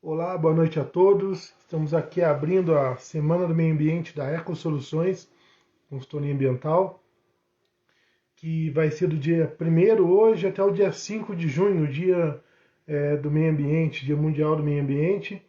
Olá, boa noite a todos. Estamos aqui abrindo a Semana do Meio Ambiente da Ecosoluções, consultoria ambiental, que vai ser do dia 1º hoje até o dia 5 de junho, dia do meio ambiente, Dia Mundial do Meio Ambiente.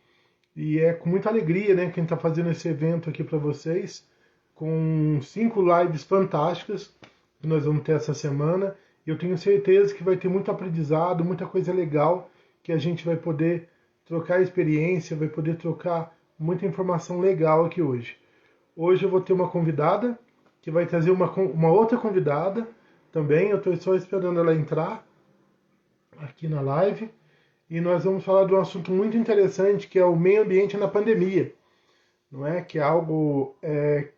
E é com muita alegria, né, que a gente está fazendo esse evento aqui para vocês, com 5 lives fantásticas que nós vamos ter essa semana. E eu tenho certeza que vai ter muito aprendizado, muita coisa legal que a gente vai poder trocar experiência, vai poder trocar muita informação legal aqui hoje. Hoje eu vou ter uma convidada que vai trazer uma outra convidada também. Eu estou só esperando ela entrar aqui na live. E nós vamos falar de um assunto muito interessante que é o meio ambiente na pandemia, não é? Que é algo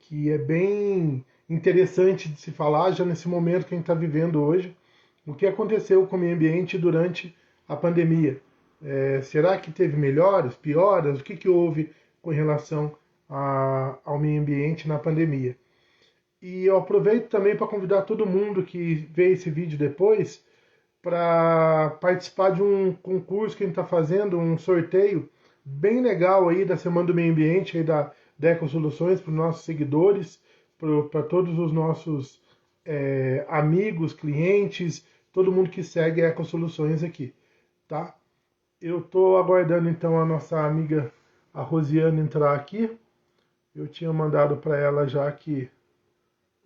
que é bem interessante de se falar já nesse momento que a gente está vivendo hoje. O que aconteceu com o meio ambiente durante a pandemia? Será que teve melhoras, pioras? O que houve com relação ao meio ambiente na pandemia? E eu aproveito também para convidar todo mundo que vê esse vídeo depois para participar de um concurso que a gente está fazendo, um sorteio bem legal aí da Semana do Meio Ambiente aí da Ecosoluções para os nossos seguidores, para todos os nossos amigos, clientes, todo mundo que segue a Ecosoluções aqui, tá? Eu estou aguardando então a nossa amiga, a Rosiane, entrar aqui. Eu tinha mandado para ela já que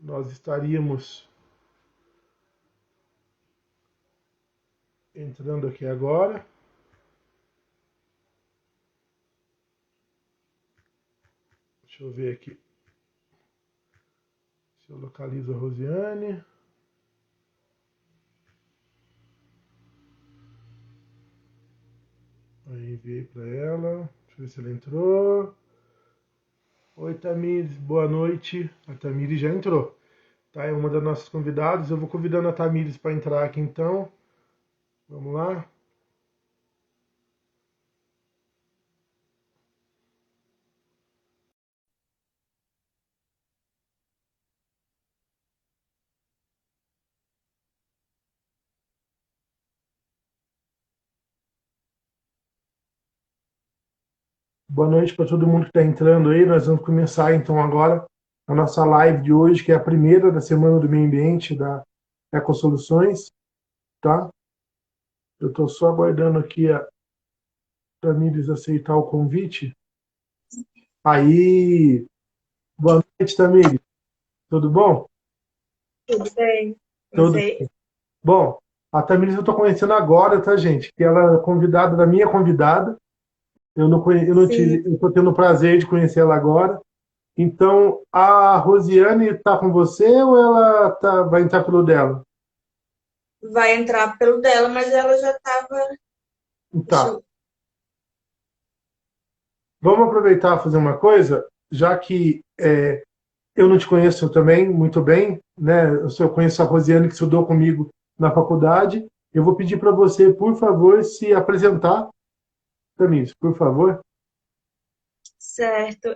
nós estaríamos entrando aqui agora. Deixa eu ver aqui se eu localizo a Rosiane. Aí enviei para ela. Deixa eu ver se ela entrou. Oi, Tamires, boa noite. A Tamires já entrou. Tá, é uma das nossas convidadas. Eu vou convidando a Tamires para entrar aqui então. Vamos lá. Boa noite para todo mundo que está entrando aí. Nós vamos começar então agora a nossa live de hoje, que é a primeira da Semana do Meio Ambiente da Ecosoluções, tá? Eu estou só aguardando aqui a Tamires aceitar o convite. Aí, boa noite, Tamires. Tudo bom? Tudo bem? Tudo Você? bom. A Tamires eu estou conhecendo agora, tá, gente? Que ela é convidada da minha convidada. Eu não Sim. tive, eu estou tendo o prazer de conhecê-la agora. Então, a Rosiane está com você ou ela vai entrar pelo dela? Vai entrar pelo dela, mas ela já estava. Deixa Tá. eu. Vamos aproveitar e fazer uma coisa, já que eu não te conheço também muito bem, né? Eu conheço a Rosiane que estudou comigo na faculdade. Eu vou pedir para você, por favor, se apresentar, Tamires, por favor. Certo.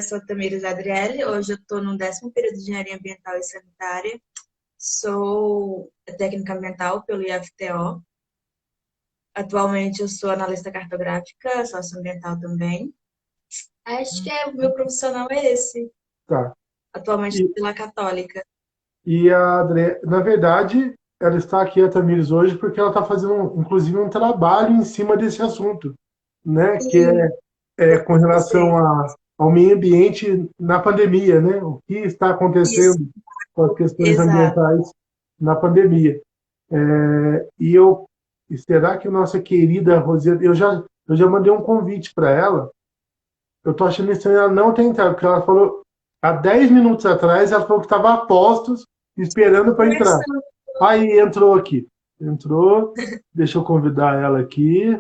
Sou a Tamires Adriele. Hoje eu estou no 10º período de Engenharia Ambiental e Sanitária. Sou técnica ambiental pelo IFTO. Atualmente eu sou analista cartográfica, socioambiental também. Acho que o meu profissional é esse. Tá. Atualmente E, pela Católica. e a André, na verdade, ela está aqui, a Tamires, hoje, porque ela está fazendo, inclusive, um trabalho em cima desse assunto, né? Que Sim, é com eu sei. relação ao meio ambiente na pandemia, né? O que está Isso, acontecendo com as questões exato. ambientais na pandemia. E será que a nossa querida Rosiane, eu já mandei um convite para ela. Eu tô achando estranho ela não ter entrado, porque ela falou, há 10 minutos atrás, ela falou que estava a postos, esperando para entrar. Conversando. Aí entrou aqui. Entrou. Deixa eu convidar ela aqui.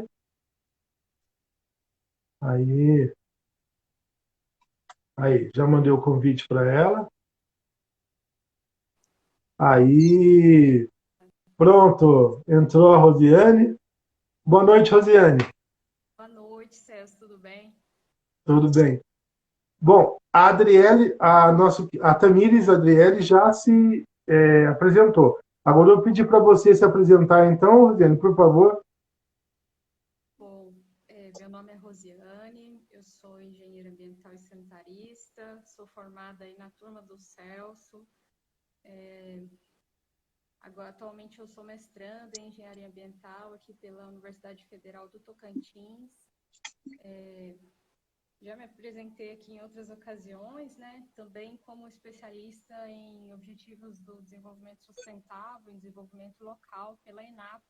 Aí, aí, já mandei o convite para ela. Aí, pronto, entrou a Rosiane. Boa noite, Rosiane. Boa noite, Celso, tudo bem? Tudo bem? Bom, a Adriele, a Tamires Adriele já se apresentou. Agora eu pedi para você se apresentar, então, Rosiane, por favor. Bom, meu nome é Rosiane, eu sou engenheira ambiental e sanitarista, sou formada aí na turma do Celso. Agora, atualmente, eu sou mestranda em engenharia ambiental aqui pela Universidade Federal do Tocantins. Já me apresentei aqui em outras ocasiões, né? Também como especialista em objetivos do desenvolvimento sustentável e desenvolvimento local pela ENAP,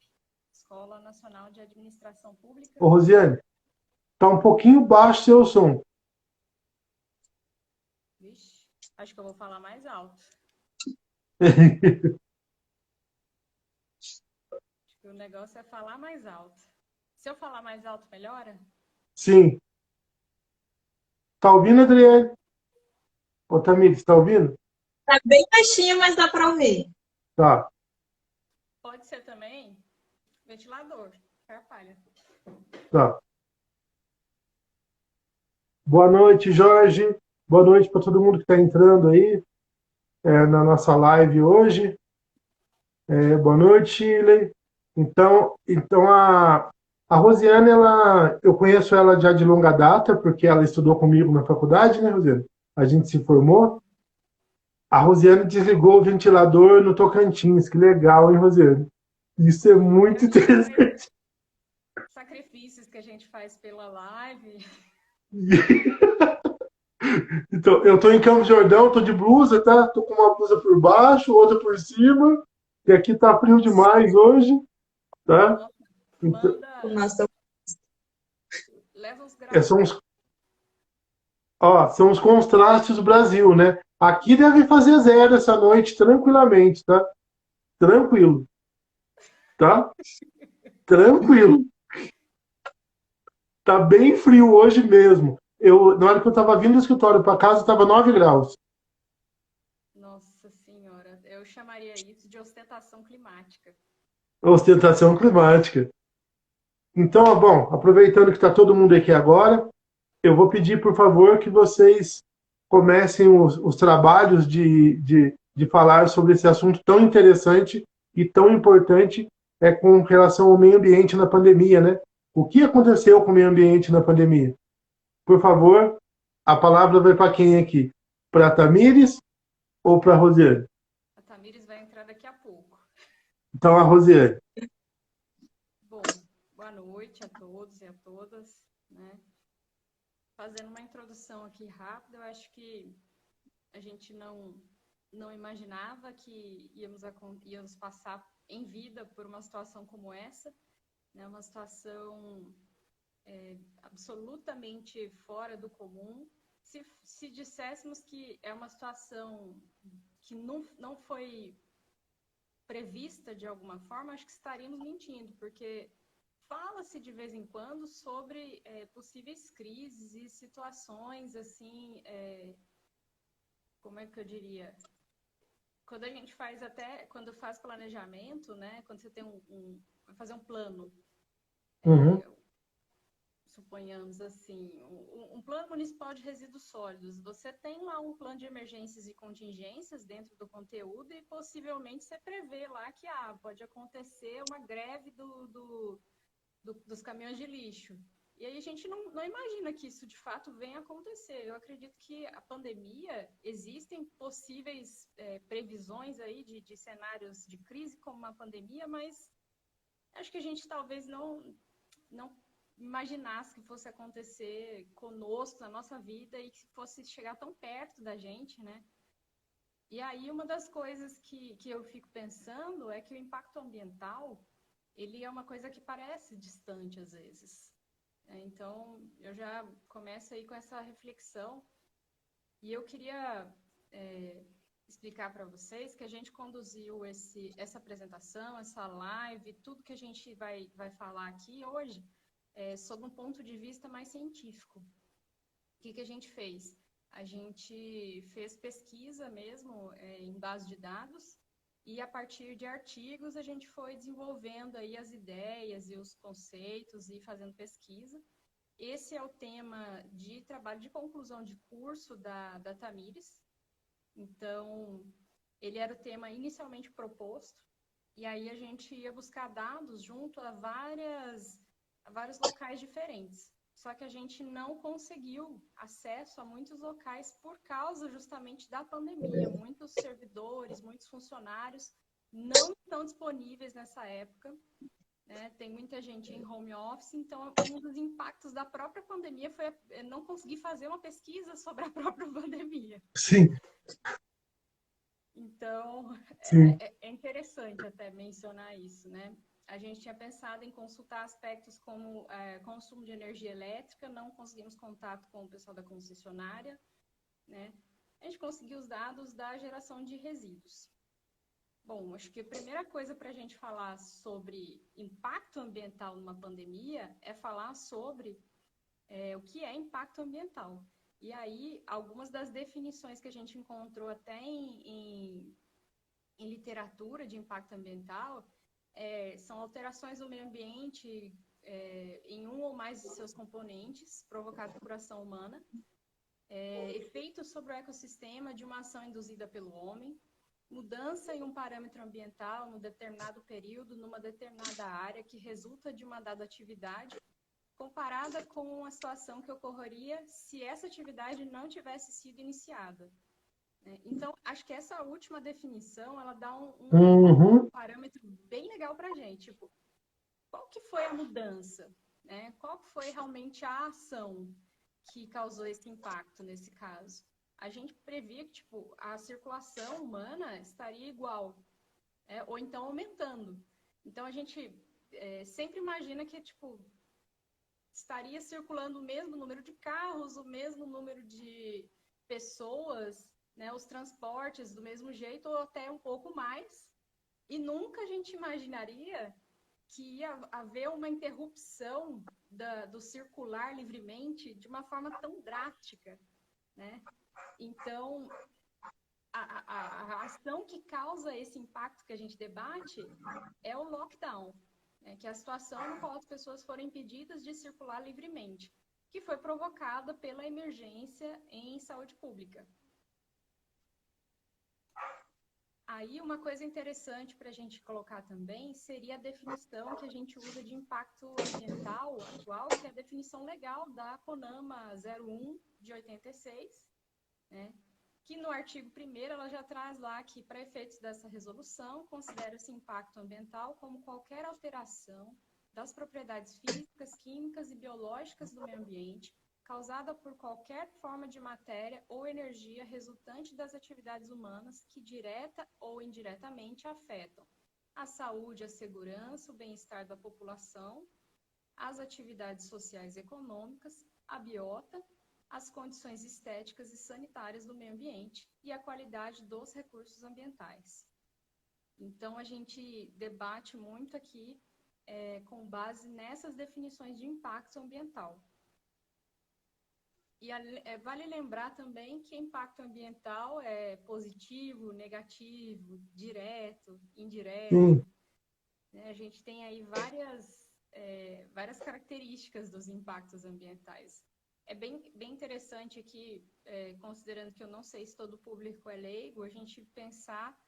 Escola Nacional de Administração Pública. Ô, Rosiane, tá um pouquinho baixo seu som. Vixe, acho que eu vou falar mais alto. Acho que o negócio é falar mais alto. Se eu falar mais alto, melhora? Sim. Tá ouvindo, Adriane? Ô, Tamires, tá ouvindo? Tá bem baixinho, mas dá para ouvir. Tá, Pode ser também ventilador, atrapalha. tá. Boa noite, Jorge. Boa noite para todo mundo que está entrando aí na nossa live hoje. Boa noite, Shirley. Então a Rosiane, eu conheço ela já de longa data, porque ela estudou comigo na faculdade, né, Rosiane? A gente se formou. A Rosiane desligou o ventilador no Tocantins. Que legal, hein, Rosiane? Isso é muito interessante. Sacrifícios que a gente faz pela live. Então, eu tô em Campos do Jordão, tô de blusa, tá? Tô com uma blusa por baixo, outra por cima, e aqui tá frio demais hoje, tá? Então, Manda, O nosso leva uns é, graus. são os contrastes do Brasil, né? Aqui deve fazer zero essa noite, tranquilamente, tá? Tranquilo, tá? Tranquilo. Tá bem frio hoje mesmo. Na hora que eu tava vindo do escritório para casa, tava 9 graus. Nossa Senhora, eu chamaria isso de ostentação climática. Ostentação climática. Então, bom, aproveitando que está todo mundo aqui agora, eu vou pedir, por favor, que vocês comecem os trabalhos de falar sobre esse assunto tão interessante e tão importante com relação ao meio ambiente na pandemia, né? O que aconteceu com o meio ambiente na pandemia? Por favor, a palavra vai para quem aqui? Para a Tamires ou para a Rosiane? A Tamires vai entrar daqui a pouco. Então, a Rosiane. Bom, boa noite a todos e a todas, né? Fazendo uma introdução aqui rápida, eu acho que a gente não imaginava que íamos passar em vida por uma situação como essa, né? Uma situação absolutamente fora do comum. Se disséssemos que é uma situação que não foi prevista de alguma forma, acho que estaríamos mentindo, porque fala-se de vez em quando sobre possíveis crises e situações assim, como é que eu diria? Quando a gente quando faz planejamento, né? Quando você tem vai fazer um plano, Uhum. suponhamos assim, um plano municipal de resíduos sólidos, você tem lá um plano de emergências e contingências dentro do conteúdo e possivelmente você prevê lá que pode acontecer uma greve dos caminhões de lixo. E aí a gente não imagina que isso de fato venha a acontecer. Eu acredito que a pandemia, existem possíveis previsões aí de cenários de crise como uma pandemia, mas acho que a gente talvez não imaginasse que fosse acontecer conosco na nossa vida e que fosse chegar tão perto da gente, né? E aí uma das coisas que eu fico pensando é que o impacto ambiental, ele é uma coisa que parece distante às vezes. Então, eu já começo aí com essa reflexão e eu queria explicar para vocês que a gente conduziu essa apresentação, essa live, tudo que a gente vai falar aqui hoje, sob um ponto de vista mais científico. O que a gente fez? A gente fez pesquisa mesmo em base de dados e a partir de artigos a gente foi desenvolvendo aí as ideias e os conceitos e fazendo pesquisa. Esse é o tema de trabalho de conclusão de curso da Tamires. Então, ele era o tema inicialmente proposto e aí a gente ia buscar dados junto a vários locais diferentes. só que a gente não conseguiu acesso a muitos locais por causa justamente da pandemia. Muitos servidores, muitos funcionários não estão disponíveis nessa época, né? Tem muita gente em home office, então um dos impactos da própria pandemia foi não conseguir fazer uma pesquisa sobre a própria pandemia. Sim, Então, sim. é interessante até mencionar isso, né? A gente tinha pensado em consultar aspectos como consumo de energia elétrica, não conseguimos contato com o pessoal da concessionária, né? A gente conseguiu os dados da geração de resíduos. Bom, acho que a primeira coisa para a gente falar sobre impacto ambiental numa pandemia é falar sobre o que é impacto ambiental. E aí, algumas das definições que a gente encontrou até em literatura de impacto ambiental são alterações do meio ambiente em um ou mais de seus componentes, provocados por ação humana, efeitos sobre o ecossistema de uma ação induzida pelo homem, mudança em um parâmetro ambiental num determinado período, numa determinada área, que resulta de uma dada atividade, comparada com a situação que ocorreria se essa atividade não tivesse sido iniciada. Então, acho que essa última definição, ela dá um parâmetro bem legal para a gente. Tipo, qual que foi a mudança? Né? Qual que foi realmente a ação que causou esse impacto nesse caso? A gente previa que tipo, a circulação humana estaria igual, ou então aumentando. Então, a gente sempre imagina que tipo, estaria circulando o mesmo número de carros, o mesmo número de pessoas, né, os transportes do mesmo jeito ou até um pouco mais, e nunca a gente imaginaria que ia haver uma interrupção do circular livremente de uma forma tão drástica, né? Então, a ação que causa esse impacto que a gente debate é o lockdown, né? Que é a situação no qual as pessoas foram impedidas de circular livremente, que foi provocada pela emergência em saúde pública. Aí, uma coisa interessante para a gente colocar também seria a definição que a gente usa de impacto ambiental atual, que é a definição legal da CONAMA 01 de 86, né? Que no artigo 1º ela já traz lá que, para efeitos dessa resolução, considera-se impacto ambiental como qualquer alteração das propriedades físicas, químicas e biológicas do meio ambiente, causada por qualquer forma de matéria ou energia resultante das atividades humanas que direta ou indiretamente afetam a saúde, a segurança, o bem-estar da população, as atividades sociais e econômicas, a biota, as condições estéticas e sanitárias do meio ambiente e a qualidade dos recursos ambientais. Então, a gente debate muito aqui com base nessas definições de impacto ambiental. E vale lembrar também que impacto ambiental é positivo, negativo, direto, indireto. Né? A gente tem aí várias características dos impactos ambientais. É bem interessante aqui, considerando que eu não sei se todo o público é leigo, a gente pensar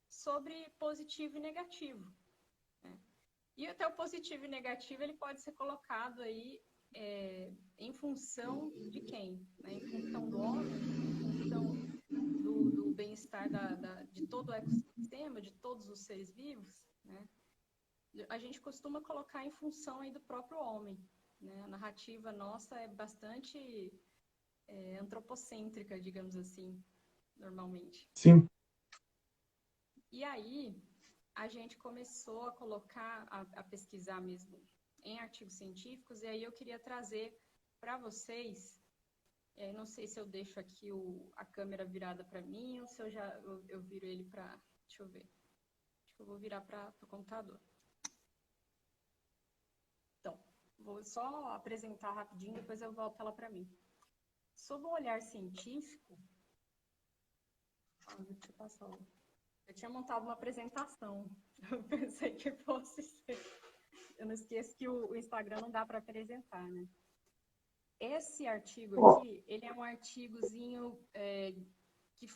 sobre positivo e negativo. Né? E até o positivo e negativo ele pode ser colocado aí em função de quem? Né? Em função do homem, em função do bem-estar de todo o ecossistema, de todos os seres vivos, né? A gente costuma colocar em função aí do próprio homem, né? A narrativa nossa é bastante antropocêntrica, digamos assim, normalmente. Sim. E aí, a gente começou a colocar, a pesquisar mesmo em artigos científicos, e aí eu queria trazer para vocês, não sei se eu deixo aqui a câmera virada para mim, ou se eu viro ele para, deixa eu ver, acho que eu vou virar para o computador. Então, vou só apresentar rapidinho, depois eu volto ela para mim. Sob um olhar científico, deixa eu passar. Eu tinha montado uma apresentação, eu pensei que fosse ser. Eu não esqueço que o Instagram não dá para apresentar, né? Esse artigo aqui, ele é um artigozinho que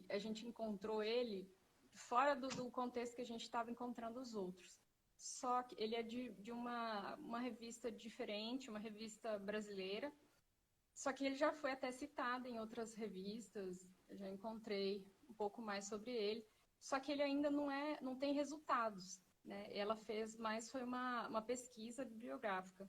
a gente encontrou ele fora do contexto que a gente estava encontrando os outros. só que ele é de uma revista diferente, uma revista brasileira, só que ele já foi até citado em outras revistas, eu já encontrei um pouco mais sobre ele, só que ele ainda não tem resultados, né? Ela fez mais, foi uma pesquisa bibliográfica.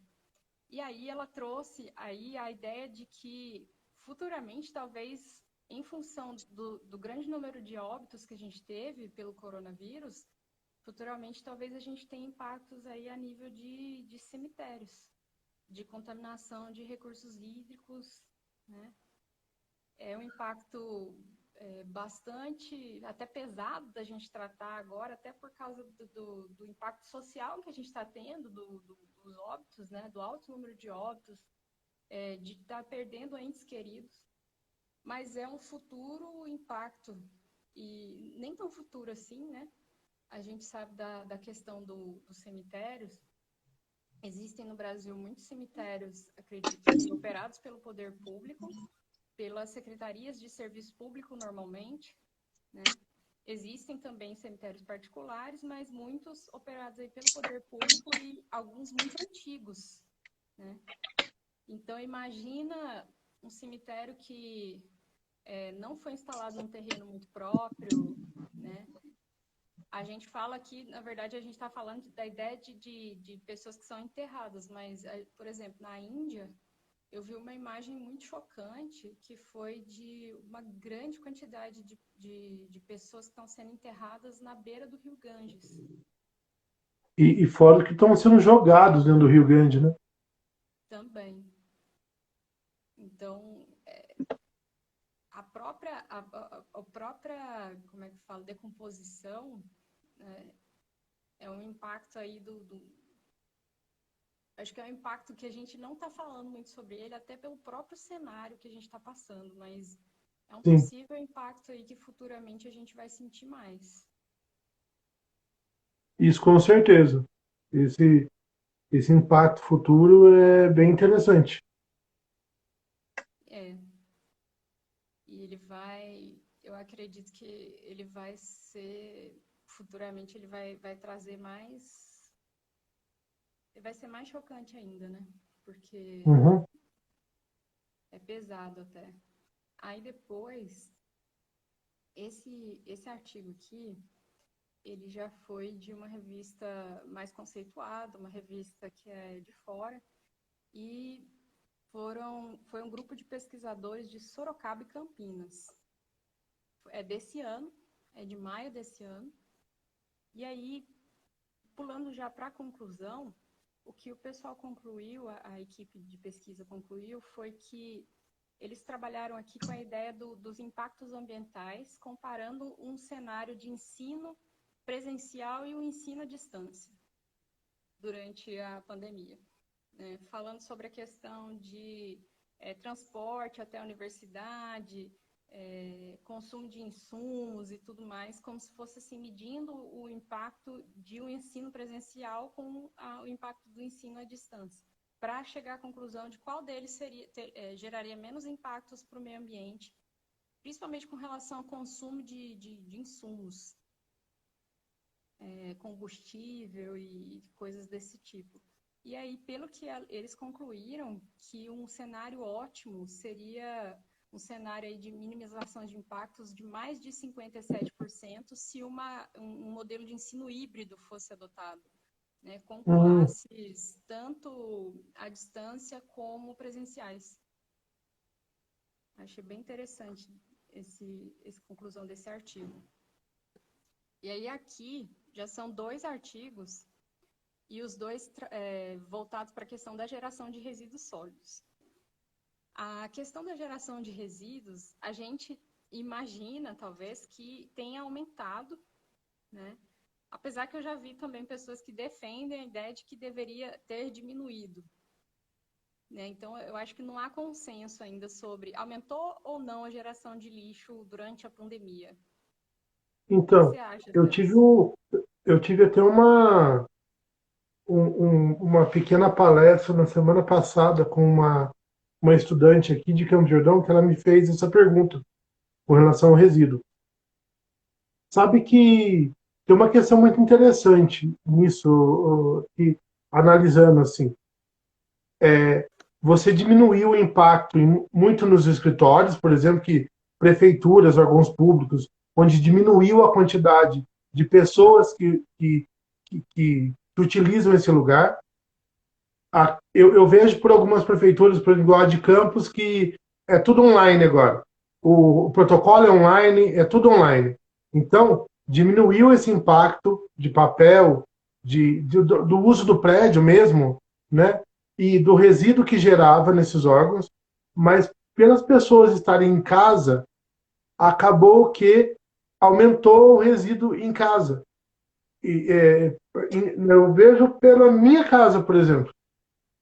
E aí ela trouxe aí a ideia de que futuramente, talvez, em função do grande número de óbitos que a gente teve pelo coronavírus, futuramente talvez a gente tenha impactos aí a nível de cemitérios, de contaminação de recursos hídricos, né? É um impacto bastante, até pesado da gente tratar agora, até por causa do impacto social que a gente está tendo, dos óbitos, né? Do alto número de óbitos, de estar perdendo entes queridos, mas é um futuro impacto, e nem tão futuro assim, né? A gente sabe da questão dos cemitérios. Existem no Brasil muitos cemitérios, acredito, operados pelo poder público, pelas secretarias de serviço público normalmente, né? Existem também cemitérios particulares, mas muitos operados aí pelo poder público e alguns muito antigos, né? Então, imagina um cemitério que não foi instalado num terreno muito próprio, né? A gente fala aqui, na verdade, a gente está falando da ideia de pessoas que são enterradas, mas, por exemplo, na Índia, eu vi uma imagem muito chocante, que foi de uma grande quantidade de pessoas que estão sendo enterradas na beira do rio Ganges. E fora que estão sendo jogados dentro do Rio Grande, né? Também. Então, a própria, como é que fala, decomposição, né, é um impacto aí acho que é um impacto que a gente não está falando muito sobre ele, até pelo próprio cenário que a gente está passando, mas é um Sim. possível impacto aí que futuramente a gente vai sentir mais. Isso com certeza. Esse impacto futuro é bem interessante. E eu acredito que ele vai ser, futuramente ele vai trazer mais, ele vai ser mais chocante ainda, né? Porque é pesado até. Aí depois, esse artigo aqui, ele já foi de uma revista mais conceituada, uma revista que é de fora, e foi um grupo de pesquisadores de Sorocaba e Campinas. É desse ano, é de maio desse ano. E aí, pulando já para a conclusão, o que o pessoal concluiu, a equipe de pesquisa concluiu, foi que eles trabalharam aqui com a ideia dos impactos ambientais, comparando um cenário de ensino presencial e o ensino à distância durante a pandemia, né? Falando sobre a questão de transporte até a universidade, consumo de insumos e tudo mais, como se fosse assim, medindo o impacto de um ensino presencial com o impacto do ensino à distância, para chegar à conclusão de qual deles geraria menos impactos para o meio ambiente, principalmente com relação ao consumo de insumos, combustível e coisas desse tipo. E aí, pelo que eles concluíram, que um cenário ótimo seria um cenário aí de minimização de impactos de mais de 57% se um modelo de ensino híbrido fosse adotado, né, com classes tanto à distância como presenciais. Achei bem interessante essa conclusão desse artigo. E aí aqui já são 2 artigos, e os 2 voltados para a questão da geração de resíduos sólidos. A questão da geração de resíduos, a gente imagina, talvez, que tenha aumentado, né? Apesar que eu já vi também pessoas que defendem a ideia de que deveria ter diminuído, né? Então, eu acho que não há consenso ainda sobre aumentou ou não a geração de lixo durante a pandemia. Então, O que você acha, eu tive até uma pequena palestra na semana passada com uma estudante aqui de Campos do Jordão, que ela me fez essa pergunta com relação ao resíduo. Sabe que tem uma questão muito interessante nisso, que, analisando assim, você diminuiu o impacto muito nos escritórios, por exemplo, que prefeituras, órgãos públicos, onde diminuiu a quantidade de pessoas que utilizam esse lugar. Eu vejo por algumas prefeituras, por exemplo, lá de Campos, que é tudo online agora. O protocolo é online, é tudo online. Então, diminuiu esse impacto de papel, do uso do prédio mesmo, né? E do resíduo que gerava nesses órgãos, mas pelas pessoas estarem em casa, acabou que aumentou o resíduo em casa. E, eu vejo pela minha casa, por exemplo.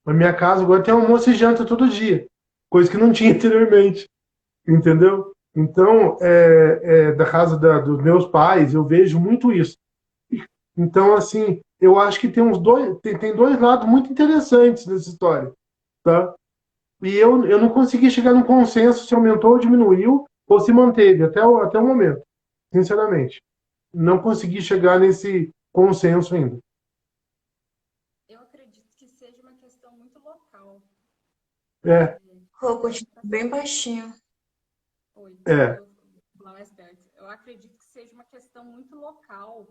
Na minha casa agora tem almoço e janta todo dia, coisa que não tinha anteriormente, entendeu? Então, da casa dos meus pais, eu vejo muito isso. Então, assim, eu acho que tem dois lados muito interessantes nessa história, tá? E eu não consegui chegar num consenso se aumentou ou diminuiu, ou se manteve até o momento, sinceramente. Não consegui chegar nesse consenso ainda. Eu acredito que seja uma questão muito local. É, Vou continuar bem baixinho. Oi, é, desculpa, eu vou falar mais perto. Eu acredito que seja uma questão muito local,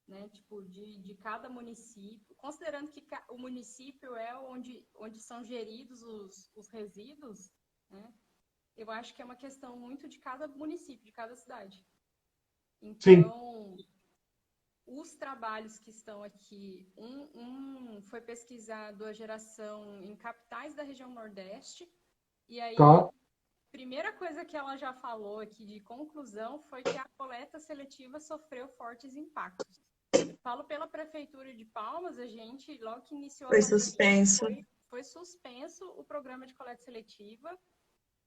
né? Tipo, de cada município, considerando que o município é onde são geridos os resíduos, né? Eu acho que é uma questão muito de cada município, de cada cidade. sim, Então, os trabalhos que estão aqui, foi pesquisado a geração em capitais da região Nordeste, e aí, tá. primeira coisa que ela já falou aqui de conclusão foi que a coleta seletiva sofreu fortes impactos. Falo pela Prefeitura de Palmas, a gente, logo que iniciou a Foi pandemia, suspenso. foi suspenso o programa de coleta seletiva,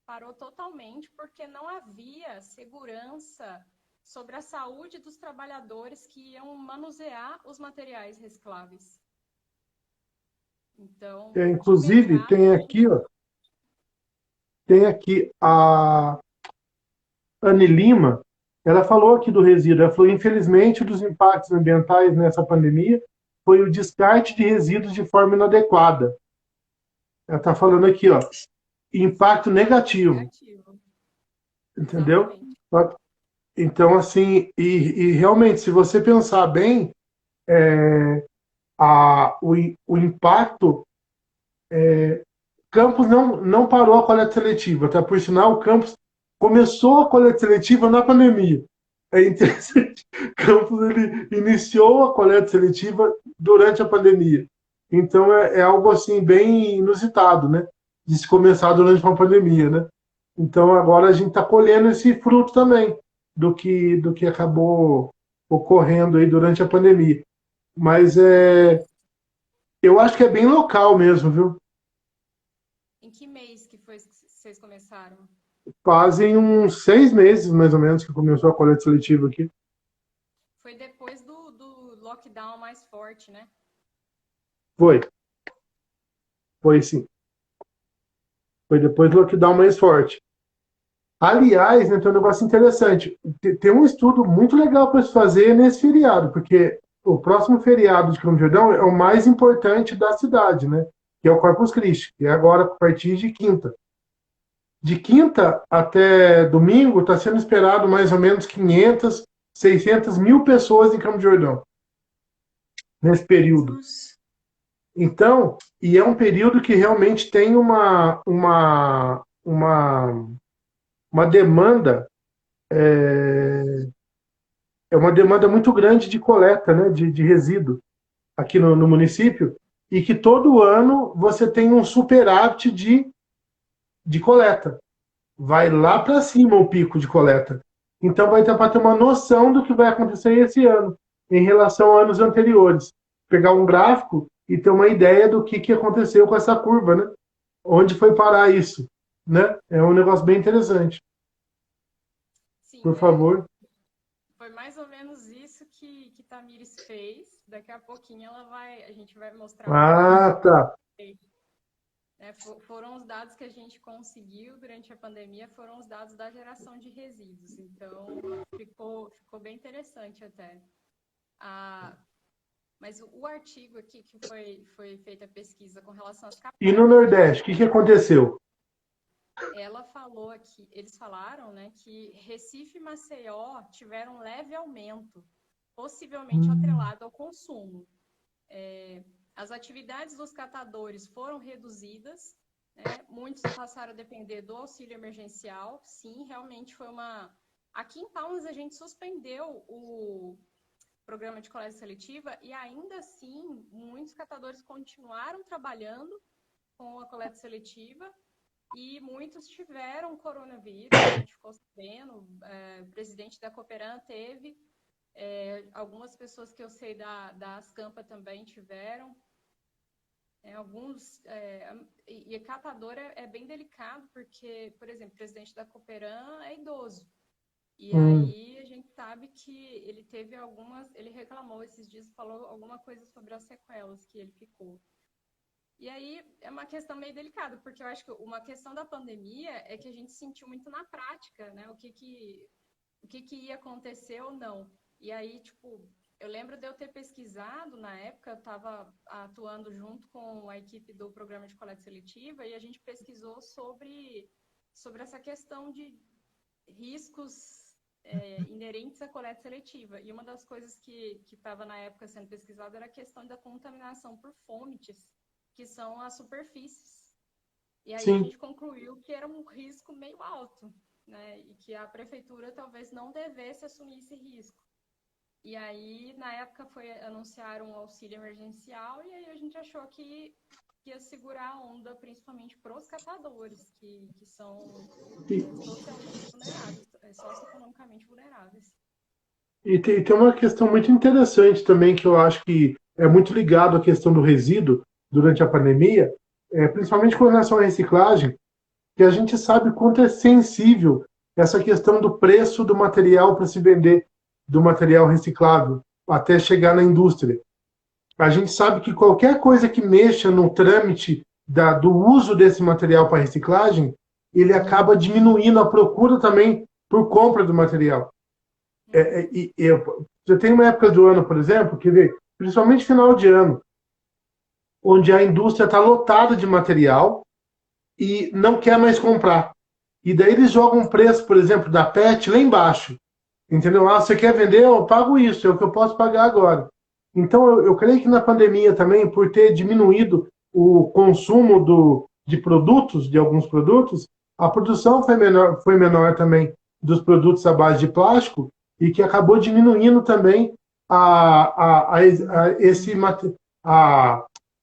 parou totalmente porque não havia segurança sobre a saúde dos trabalhadores que iam manusear os materiais recicláveis. Então, de Inclusive, imediato, a gente... tem aqui a Anne Lima, ela falou aqui do resíduo, ela falou, infelizmente, um dos impactos ambientais nessa pandemia foi o descarte de resíduos de forma inadequada. Ela está falando aqui, ó, impacto negativo, negativo. entendeu? Exatamente. Então, assim, e realmente, se você pensar bem, o impacto, Campos não parou a coleta seletiva, tá? Por sinal, o Campos começou a coleta seletiva na pandemia. É interessante. Campos ele iniciou a coleta seletiva durante a pandemia. Então é algo assim bem inusitado, né? De se começar durante uma pandemia, né? Então agora a gente está colhendo esse fruto também do que acabou ocorrendo aí durante a pandemia. Mas eu acho que é bem local mesmo, viu? Em que mês que foi que vocês começaram? Fazem uns 6 meses, mais ou menos, que começou a coleta seletiva aqui. Foi depois do lockdown mais forte, né? Foi. Foi sim. Foi depois do lockdown mais forte. Aliás, né, tem um negócio interessante. Tem um estudo muito legal para se fazer nesse feriado, porque o próximo feriado de Campos do Jordão é o mais importante da cidade, né? Que é o Corpus Christi, que é agora a partir de quinta. De quinta até domingo está sendo esperado mais ou menos 500, 600 mil pessoas em Campos do Jordão, nesse período. Nossa. Então, e é um período que realmente tem uma demanda, é uma demanda muito grande de coleta, né, de resíduo aqui no município, e que todo ano você tem um superávit de coleta. Vai lá para cima o pico de coleta. Então vai ter para ter uma noção do que vai acontecer esse ano, em relação a anos anteriores. Pegar um gráfico e ter uma ideia do que aconteceu com essa curva, né? Onde foi parar isso, né? É um negócio bem interessante. Por Sim, favor. foi mais ou menos isso que Tamires fez. Daqui a pouquinho a gente vai mostrar um Ah, gráfico. tá. Foram os dados que a gente conseguiu durante a pandemia, foram os dados da geração de resíduos. Então, ficou bem interessante até. Mas o artigo aqui que foi feita a pesquisa com relação às E no capitais Nordeste, o que aconteceu? ela falou aqui, eles falaram, né, que Recife e Maceió tiveram um leve aumento, possivelmente atrelado ao consumo. As atividades dos catadores foram reduzidas, né, muitos passaram a depender do auxílio emergencial. Sim, realmente foi uma... Aqui em Palmas a gente suspendeu o programa de coleta seletiva e ainda assim muitos catadores continuaram trabalhando com a coleta seletiva e muitos tiveram coronavírus, a gente ficou sabendo, o presidente da Cooperan teve, algumas pessoas que eu sei da Ascampa também tiveram, e catador é bem delicado, porque, por exemplo, o presidente da Cooperan é idoso, e aí a gente sabe que ele teve ele reclamou esses dias, falou alguma coisa sobre as sequelas que ele ficou. E aí é uma questão meio delicada, porque eu acho que uma questão da pandemia é que a gente sentiu muito na prática, né? O que ia acontecer ou não. E aí, tipo, eu lembro de eu ter pesquisado, na época, eu estava atuando junto com a equipe do programa de coleta seletiva, e a gente pesquisou sobre essa questão de riscos inerentes à coleta seletiva. E uma das coisas que estava na época sendo pesquisada era a questão da contaminação por fômites, que são as superfícies. E aí Sim. a gente concluiu que era um risco meio alto, né? E que a prefeitura talvez não devesse assumir esse risco. E aí, na época, anunciaram um auxílio emergencial, e aí a gente achou que ia segurar a onda, principalmente para os catadores, que são socialmente vulneráveis, socioeconomicamente vulneráveis. E tem uma questão muito interessante também, que eu acho que é muito ligado à questão do resíduo durante a pandemia, principalmente com relação à reciclagem, que a gente sabe quanto é sensível essa questão do preço do material para se vender, do material reciclável, até chegar na indústria. A gente sabe que qualquer coisa que mexa no trâmite do uso desse material para reciclagem, ele acaba diminuindo a procura também por compra do material. Você tem uma época do ano, por exemplo, principalmente final de ano, onde a indústria está lotada de material e não quer mais comprar. E daí eles jogam um preço, por exemplo, da PET lá embaixo. Entendeu? Ah, você quer vender? Eu pago isso, é o que eu posso pagar agora. Então, eu creio que na pandemia também, por ter diminuído o consumo de produtos, de alguns produtos, a produção foi menor também dos produtos à base de plástico e que acabou diminuindo também esse,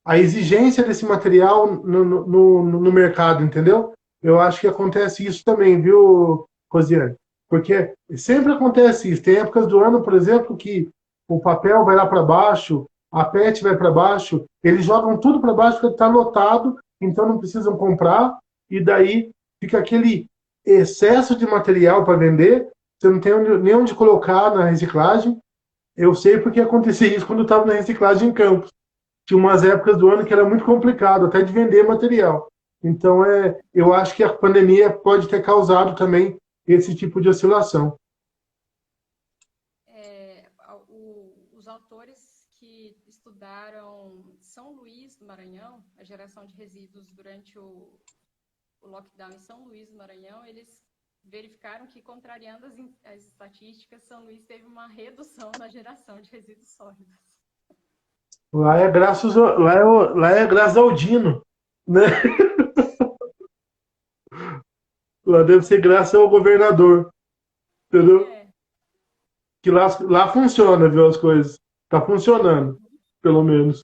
a exigência desse material no mercado, entendeu? Eu acho que acontece isso também, viu, Rosiane? Porque sempre acontece isso. Tem épocas do ano, por exemplo, que o papel vai lá para baixo, a PET vai para baixo, eles jogam tudo para baixo porque está lotado, então não precisam comprar, e daí fica aquele excesso de material para vender, você não tem nem onde colocar na reciclagem. Eu sei porque acontecia isso quando eu estava na reciclagem em Campos. Tinha umas épocas do ano que era muito complicado, até de vender material. Então, eu acho que a pandemia pode ter causado também esse tipo de oscilação. Os autores que estudaram São Luís do Maranhão, a geração de resíduos durante o lockdown em São Luís do Maranhão, eles verificaram que, contrariando as estatísticas, São Luís teve uma redução na geração de resíduos sólidos. Lá é graças ao Dino, né? Lá deve ser graças ao governador, entendeu? Que lá funciona, viu, as coisas. Tá funcionando, pelo menos.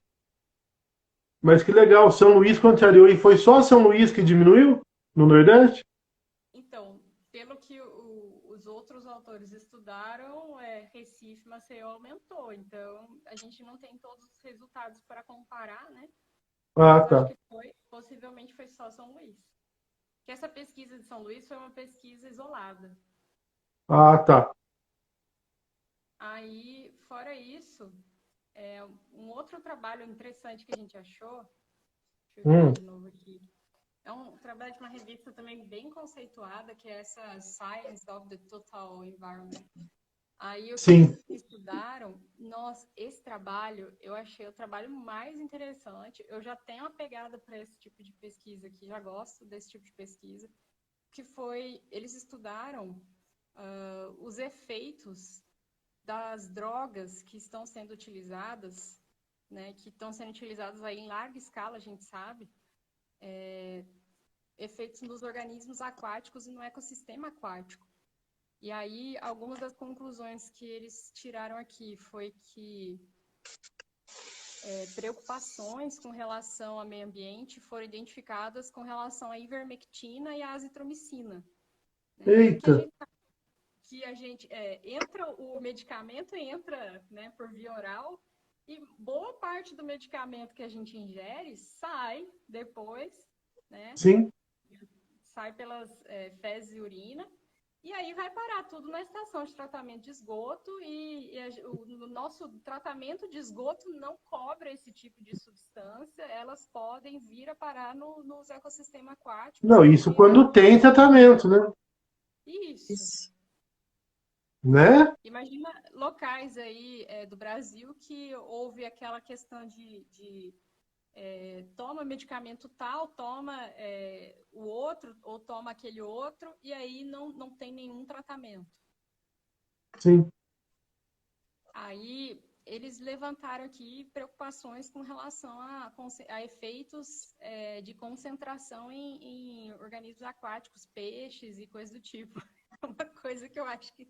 Mas que legal, São Luís contrariou. E foi só São Luís que diminuiu no Nordeste? Então, pelo que os outros autores estudaram, Recife, Maceió aumentou. Então, a gente não tem todos os resultados para comparar, né? Ah, mas tá. acho que possivelmente foi só São Luís. Que essa pesquisa de São Luís foi uma pesquisa isolada. Ah, tá. Aí, fora isso, um outro trabalho interessante que a gente achou, deixa eu ver de novo aqui, é um trabalho de uma revista também bem conceituada, que é essa Science of the Total Environment. Aí o que Sim. eles estudaram, nossa, esse trabalho eu achei o trabalho mais interessante. Eu já tenho uma pegada para esse tipo de pesquisa aqui, já gosto desse tipo de pesquisa, que foi, eles estudaram os efeitos das drogas que estão sendo utilizadas, né, que estão sendo utilizadas aí em larga escala, a gente sabe, efeitos nos organismos aquáticos e no ecossistema aquático. E aí, algumas das conclusões que eles tiraram aqui foi que preocupações com relação ao meio ambiente foram identificadas com relação à ivermectina e à azitromicina. Né? Eita! Que a gente entra, o medicamento entra, né, por via oral e boa parte do medicamento que a gente ingere sai depois, né? Sim. Sai pelas fezes e urina. E aí vai parar tudo na estação de tratamento de esgoto o nosso tratamento de esgoto não cobra esse tipo de substância, elas podem vir a parar nos ecossistemas aquáticos. Não, isso quando tem tratamento, né? Isso. Né? Imagina locais aí do Brasil que houve aquela questão de toma medicamento tal, toma o outro, ou toma aquele outro, e aí não tem nenhum tratamento. Sim. Aí eles levantaram aqui preocupações com relação a efeitos de concentração em organismos aquáticos, peixes e coisas do tipo. É uma coisa que eu acho que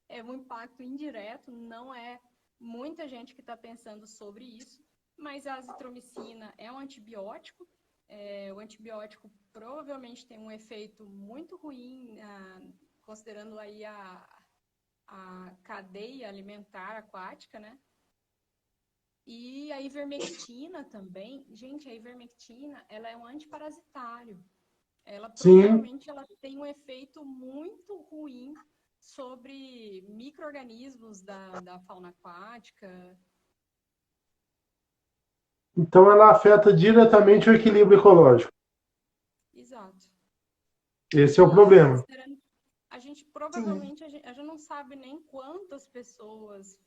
é um impacto indireto, não é muita gente que está pensando sobre isso. Mas a azitromicina é um antibiótico. O antibiótico provavelmente tem um efeito muito ruim, considerando aí a cadeia alimentar aquática, né? E a ivermectina também. Gente, a ivermectina, ela é um antiparasitário. Ela provavelmente ela tem um efeito muito ruim sobre micro-organismos da fauna aquática. Então ela afeta diretamente o equilíbrio ecológico. Exato. Esse é o problema. A gente provavelmente a gente não sabe nem quantas pessoas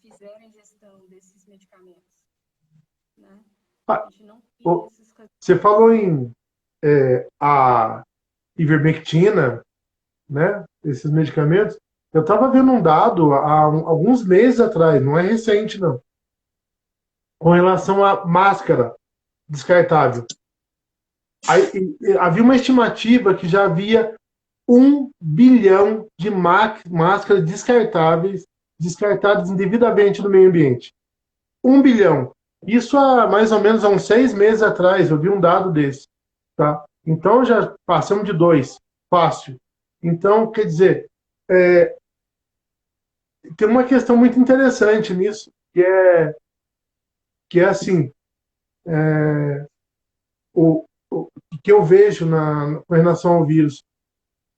fizeram ingestão desses medicamentos, né? A gente não tem esses... Você falou em a ivermectina, né? Esses medicamentos. Eu estava vendo um dado há alguns meses atrás, não é recente não, com relação à máscara descartável. Havia uma estimativa que já havia 1 bilhão de máscaras descartadas indevidamente no meio ambiente. 1 bilhão. Isso há mais ou menos há uns 6 meses atrás, eu vi um dado desse. Tá? Então já passamos de 2. Fácil. Então, quer dizer, tem uma questão muito interessante nisso, que é assim, o que eu vejo com relação ao vírus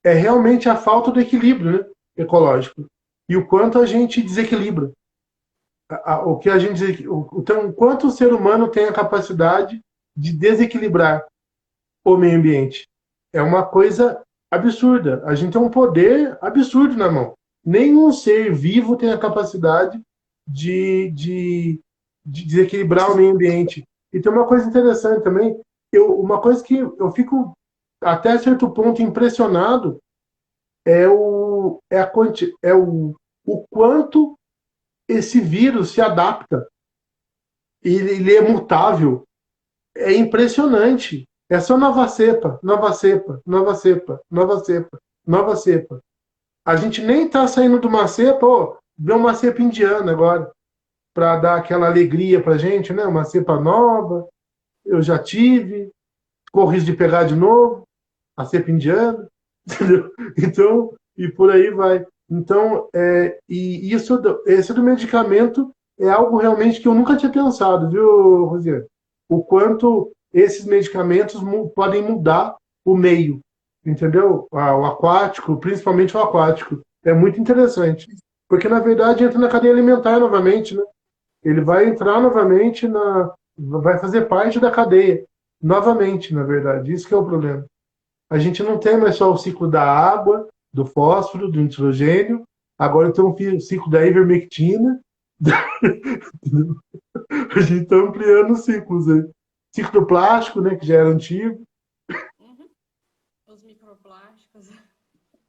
é realmente a falta do equilíbrio, né, ecológico e o quanto a gente desequilibra, o que a gente, então, quanto o ser humano tem a capacidade de desequilibrar o meio ambiente. É uma coisa absurda. A gente tem um poder absurdo na mão. Nenhum ser vivo tem a capacidade de desequilibrar o meio ambiente. E tem uma coisa interessante também, uma coisa que eu fico até certo ponto impressionado o quanto esse vírus se adapta. Ele é mutável. É impressionante. É só nova cepa, nova cepa, nova cepa, nova cepa, nova cepa. A gente nem está saindo de uma cepa, deu uma cepa indiana agora, para dar aquela alegria para a gente, né? Uma cepa nova, eu já tive, corro risco de pegar de novo, a cepa indiana, entendeu? Então, e por aí vai. Então, e esse do medicamento é algo realmente que eu nunca tinha pensado, viu, Rosiane? O quanto esses medicamentos podem mudar o meio, entendeu? O aquático, principalmente o aquático. É muito interessante. Porque, na verdade, entra na cadeia alimentar novamente, né? Ele vai entrar novamente vai fazer parte da cadeia. Novamente, na verdade. Isso que é o problema. A gente não tem mais só o ciclo da água, do fósforo, do nitrogênio Agora tem um ciclo da ivermectina. Entendeu? A gente está ampliando os ciclos aí. Ciclo do plástico, né, que já era antigo. Uhum. Os microplásticos.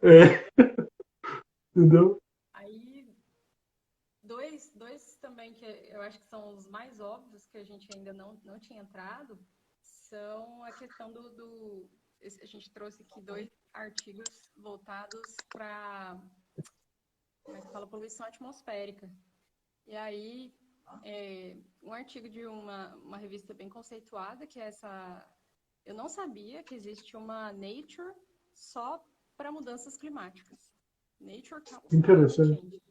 É, entendeu? Aí, dois também que eu acho que são os mais óbvios que a gente ainda não tinha entrado, são a questão a gente trouxe aqui dois artigos voltados para, como é que fala, poluição atmosférica. E aí, um artigo de uma revista bem conceituada, que é essa... Eu não sabia que existe uma Nature só para mudanças climáticas. Nature Climate Interessante. Change.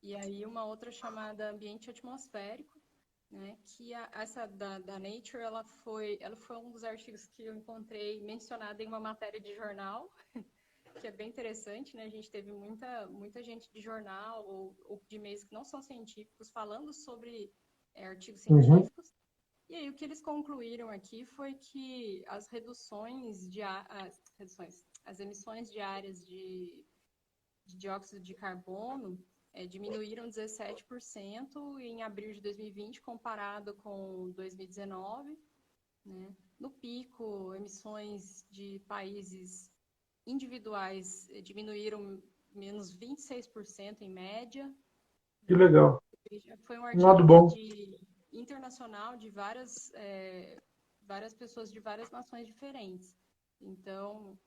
E aí uma outra chamada Ambiente Atmosférico, né? Que essa da Nature, ela foi um dos artigos que eu encontrei mencionada em uma matéria de jornal, que é bem interessante, né? A gente teve muita gente de jornal ou de meios que não são científicos falando sobre artigos Uhum. científicos. E aí o que eles concluíram aqui foi que as emissões diárias de dióxido de carbono diminuíram 17% em abril de 2020 comparado com 2019, né? No pico, emissões de países individuais diminuíram menos 26% em média, Que né? legal. Foi um Um artigo lado bom. internacional de várias pessoas de várias nações diferentes. Então,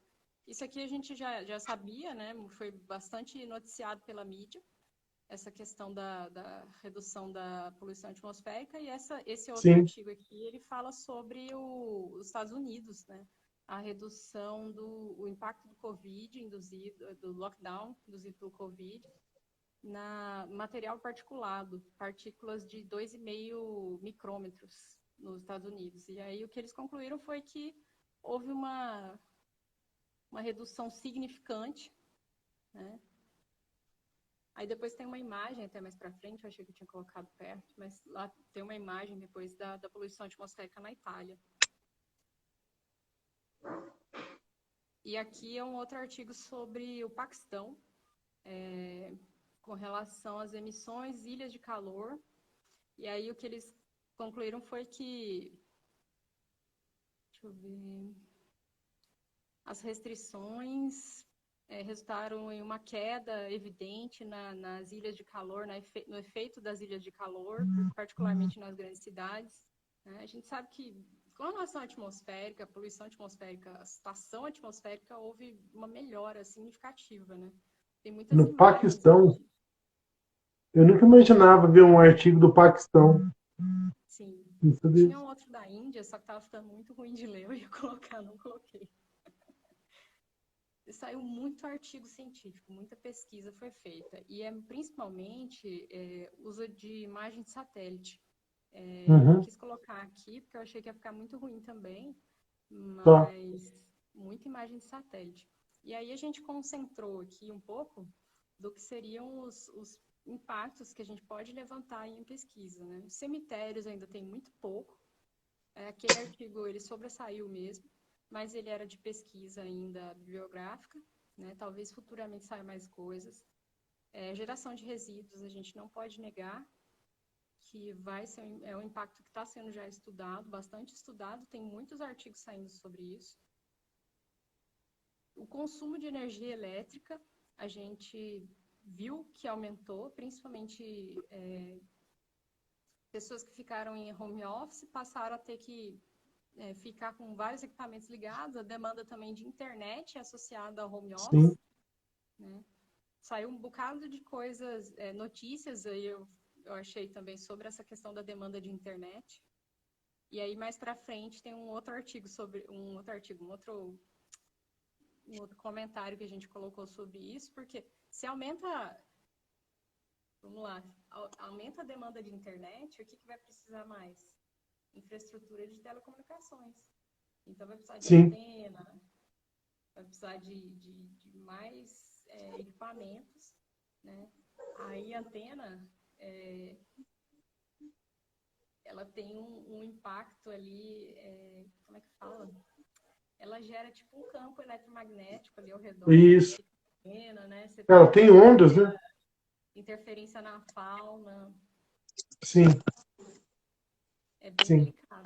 isso aqui a gente já sabia, né? Foi bastante noticiado pela mídia, essa questão da redução da poluição atmosférica, e esse outro Sim. artigo aqui, ele fala sobre os Estados Unidos, né? A redução o impacto do Covid induzido, do lockdown induzido pelo Covid, na material particulado, partículas de 2,5 micrômetros nos Estados Unidos. E aí o que eles concluíram foi que houve uma redução significante, né? Aí depois tem uma imagem até mais para frente, eu achei que eu tinha colocado perto, mas lá tem uma imagem depois da poluição atmosférica na Itália. E aqui é um outro artigo sobre o Paquistão, com relação às emissões, ilhas de calor. E aí o que eles concluíram foi que, deixa eu ver, as restrições resultaram em uma queda evidente nas ilhas de calor, no efeito das ilhas de calor, particularmente nas grandes cidades, né? A gente sabe que com relação à atmosférica, a poluição atmosférica, a situação atmosférica, houve uma melhora significativa, né? Tem muitas No imagens Paquistão, aqui. eu nunca imaginava ver um artigo do Paquistão. Sim. Isso Tinha disso. um outro da Índia, só que estava ficando muito ruim de ler, eu ia colocar, não coloquei. Saiu muito artigo científico, muita pesquisa foi feita. E principalmente uso de imagem de satélite. Eu Uhum. quis colocar aqui, porque eu achei que ia ficar muito ruim também, Tá. mas muita imagem de satélite. E aí a gente concentrou aqui um pouco do que seriam os impactos que a gente pode levantar em pesquisa, né? Os cemitérios ainda tem muito pouco. Aquele artigo, ele sobressaiu mesmo, mas ele era de pesquisa ainda bibliográfica, né? Talvez futuramente saia mais coisas. Geração de resíduos, a gente não pode negar que vai ser um impacto que está sendo já estudado, bastante estudado, tem muitos artigos saindo sobre isso. O consumo de energia elétrica, a gente viu que aumentou, principalmente pessoas que ficaram em home office passaram a ter que ficar com vários equipamentos ligados, a demanda também de internet associada ao home Sim. office, né? Saiu um bocado de coisas, notícias aí eu achei também sobre essa questão da demanda de internet. E aí mais para frente tem um outro comentário que a gente colocou sobre isso, porque se aumenta, vamos lá, aumenta a demanda de internet, o que vai precisar mais? Infraestrutura de telecomunicações. Então vai precisar de Sim. antena, vai precisar de mais equipamentos, né? Aí a antena, ela tem um impacto ali, como é que fala? Ela gera tipo um campo eletromagnético ali ao redor, Isso. oxigena, né? Você Ela tem tem ondas, né? interferência na fauna, Sim, é bem sim. delicado.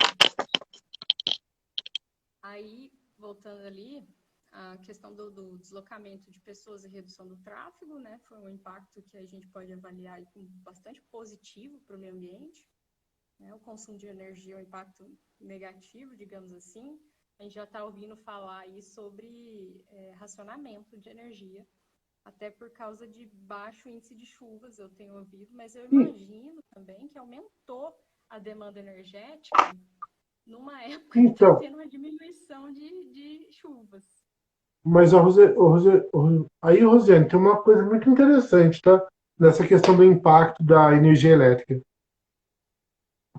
Aí, voltando ali, a questão do deslocamento de pessoas e redução do tráfego, né? Foi um impacto que a gente pode avaliar aí como bastante positivo para o meio ambiente. Né? O consumo de energia é um impacto negativo, digamos assim. A gente já está ouvindo falar aí sobre racionamento de energia, até por causa de baixo índice de chuvas, eu tenho ouvido, mas eu E, imagino também que aumentou a demanda energética numa época que está então, tendo uma diminuição de chuvas. mas aí, Rosiane, tem uma coisa muito interessante, tá? Nessa questão do impacto da energia elétrica.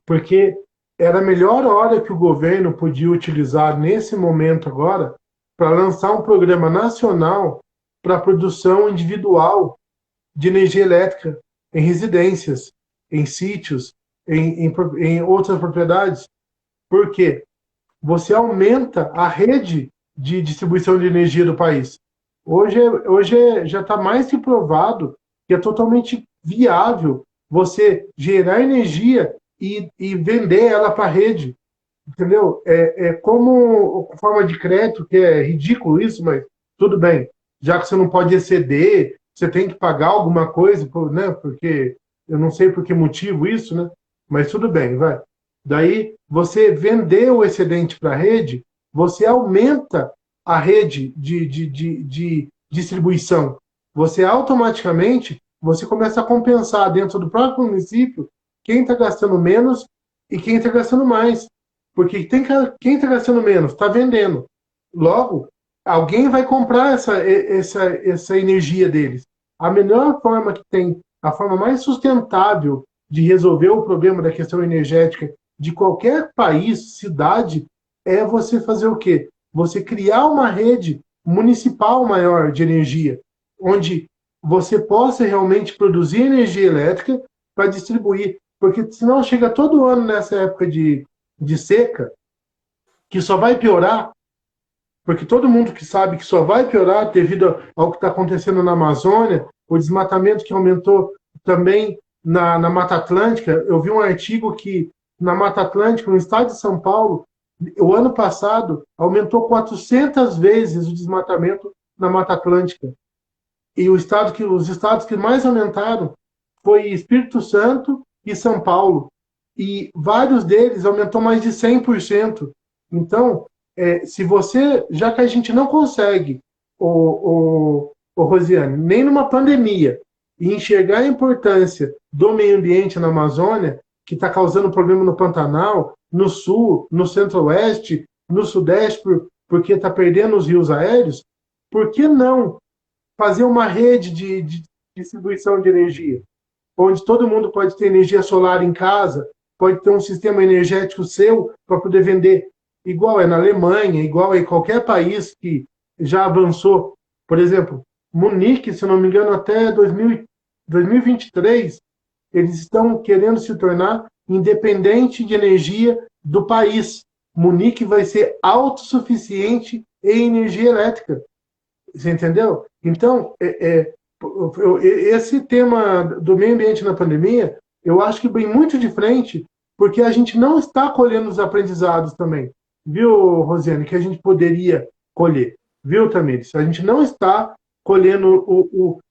Porque era a melhor hora que o governo podia utilizar nesse momento agora para lançar um programa nacional para a produção individual de energia elétrica em residências, em sítios, em outras propriedades. Por quê? Você aumenta a rede de distribuição de energia do país. Hoje já está mais que provado que é totalmente viável você gerar energia e vender ela para a rede, entendeu? É como forma de crédito, que é ridículo isso, mas tudo bem. Já que você não pode exceder, você tem que pagar alguma coisa, né? Porque eu não sei por que motivo isso, né? Mas tudo bem, vai. Daí, você vender o excedente para a rede, você aumenta a rede de distribuição. Você automaticamente você começa a compensar dentro do próprio município quem está gastando menos e quem está gastando mais. Porque quem está gastando menos está vendendo. Logo, alguém vai comprar essa energia deles. A melhor forma que tem, a forma mais sustentável de resolver o problema da questão energética de qualquer país, cidade, é você fazer o quê? Você criar uma rede municipal maior de energia, onde você possa realmente produzir energia elétrica para distribuir. Porque senão chega todo ano nessa época de seca, que só vai piorar, porque todo mundo que sabe que só vai piorar devido ao que está acontecendo na Amazônia, o desmatamento que aumentou também na Mata Atlântica. Eu vi um artigo que na Mata Atlântica, no estado de São Paulo, o ano passado aumentou 400 vezes o desmatamento na Mata Atlântica. E os estados que mais aumentaram foi Espírito Santo e São Paulo. E vários deles aumentou mais de 100%. Então, se você, já que a gente não consegue, o Rosiane, nem numa pandemia, enxergar a importância do meio ambiente na Amazônia, que está causando problema no Pantanal, no Sul, no Centro-Oeste, no Sudeste, porque está perdendo os rios aéreos, por que não fazer uma rede de distribuição de energia, onde todo mundo pode ter energia solar em casa, pode ter um sistema energético seu para poder vender, igual é na Alemanha, igual é em qualquer país que já avançou. Por exemplo, Munique, se não me engano, até 2023, eles estão querendo se tornar independente de energia do país. Munique vai ser autossuficiente em energia elétrica. Você entendeu? Então, esse tema do meio ambiente na pandemia, eu acho que vem muito de frente, porque a gente não está colhendo os aprendizados também. Viu, Rosiane, que a gente poderia colher. Viu, Tamires? A gente não está colhendo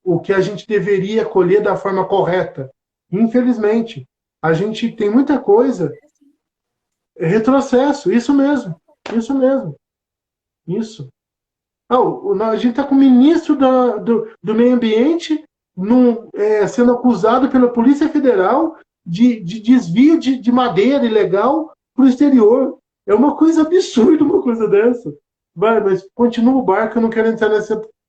o que a gente deveria colher da forma correta. Infelizmente, a gente tem muita coisa. Retrocesso, isso mesmo. Isso mesmo. Isso. A gente está com o ministro do Meio Ambiente sendo acusado pela Polícia Federal de desvio de madeira ilegal para o exterior. É uma coisa absurda uma coisa dessa. Vai, mas continua o barco, eu não quero entrar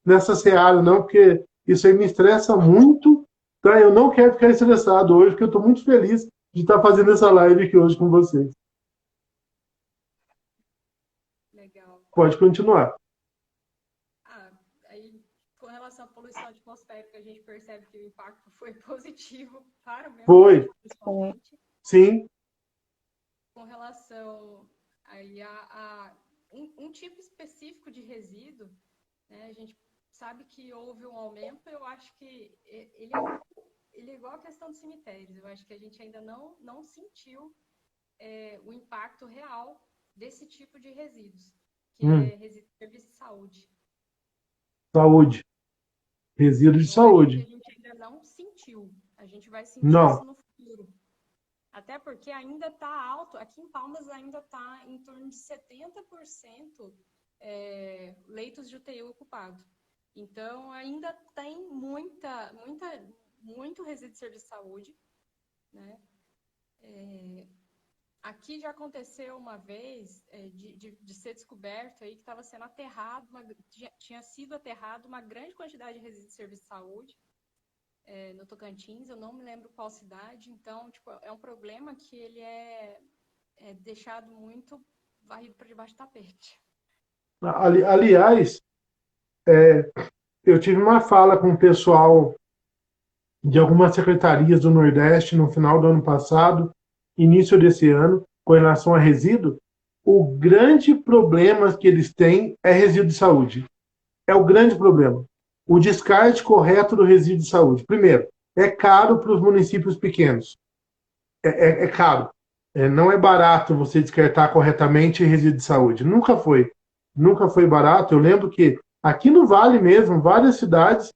nessa seara, não, porque isso aí me estressa muito. Tá? Eu não quero ficar estressado hoje, porque eu estou muito feliz de estar fazendo essa live aqui hoje com vocês. Legal. Pode continuar. Aí, com relação à poluição atmosférica, a gente percebe que o impacto foi positivo para o meio Foi, ambiente, principalmente. sim. Com relação aí a um tipo específico de resíduo, né, a gente sabe que houve um aumento, eu acho que ele é igual a questão dos cemitérios. Eu acho que a gente ainda não sentiu o impacto real desse tipo de resíduos, que é resíduo de serviço de saúde. Saúde. Resíduo de Eu acho que a saúde. gente ainda não sentiu. A gente vai sentir Não. isso no futuro. Até porque ainda está alto, aqui em Palmas ainda está em torno de 70% leitos de UTI ocupado. Então, ainda tem muito resíduo de serviço de saúde, né? Aqui já aconteceu uma vez de ser descoberto aí que estava sendo aterrado, tinha sido aterrado uma grande quantidade de resíduos de serviço de saúde no Tocantins, eu não me lembro qual cidade. Então, tipo, é um problema que ele é deixado muito varrido para debaixo do tapete. Aliás, eu tive uma fala com o pessoal de algumas secretarias do Nordeste no final do ano passado, início desse ano, com relação a resíduo. O grande problema que eles têm é resíduo de saúde. É o grande problema. O descarte correto do resíduo de saúde. Primeiro, é caro para os municípios pequenos. É caro. Não é barato você descartar corretamente resíduo de saúde. Nunca foi. Nunca foi barato. Eu lembro que aqui no Vale mesmo, várias cidades,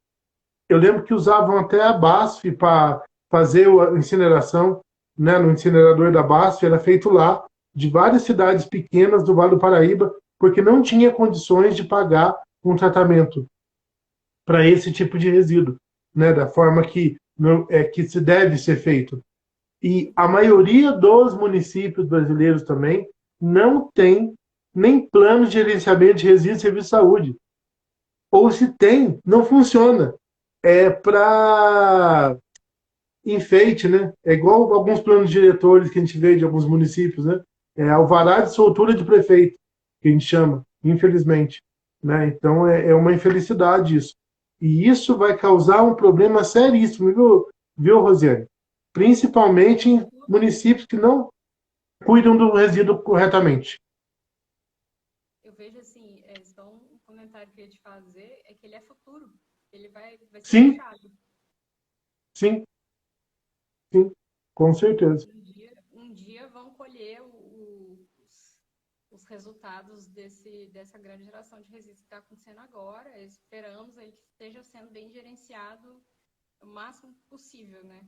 eu lembro que usavam até a BASF para fazer a incineração, né, no incinerador da BASF, era feito lá, de várias cidades pequenas do Vale do Paraíba, porque não tinha condições de pagar um tratamento para esse tipo de resíduo, né, da forma que, que se deve ser feito. E a maioria dos municípios brasileiros também não tem nem plano de gerenciamento de resíduos de serviço de saúde. Ou se tem, não funciona. É para enfeite, né? É igual alguns planos diretores que a gente vê de alguns municípios, né? É alvará de soltura de prefeito, que a gente chama, infelizmente. Né? Então é uma infelicidade isso. E isso vai causar um problema seríssimo, viu, Rosiane? Principalmente em municípios que não cuidam do resíduo corretamente. Eu vejo assim, só um comentário que eu ia te fazer, é que ele é futuro. Ele vai ser Sim, deixado. sim, sim, com certeza. Um dia vão colher os resultados dessa grande geração de resíduos que está acontecendo agora. Esperamos aí que esteja sendo bem gerenciado o máximo possível, né?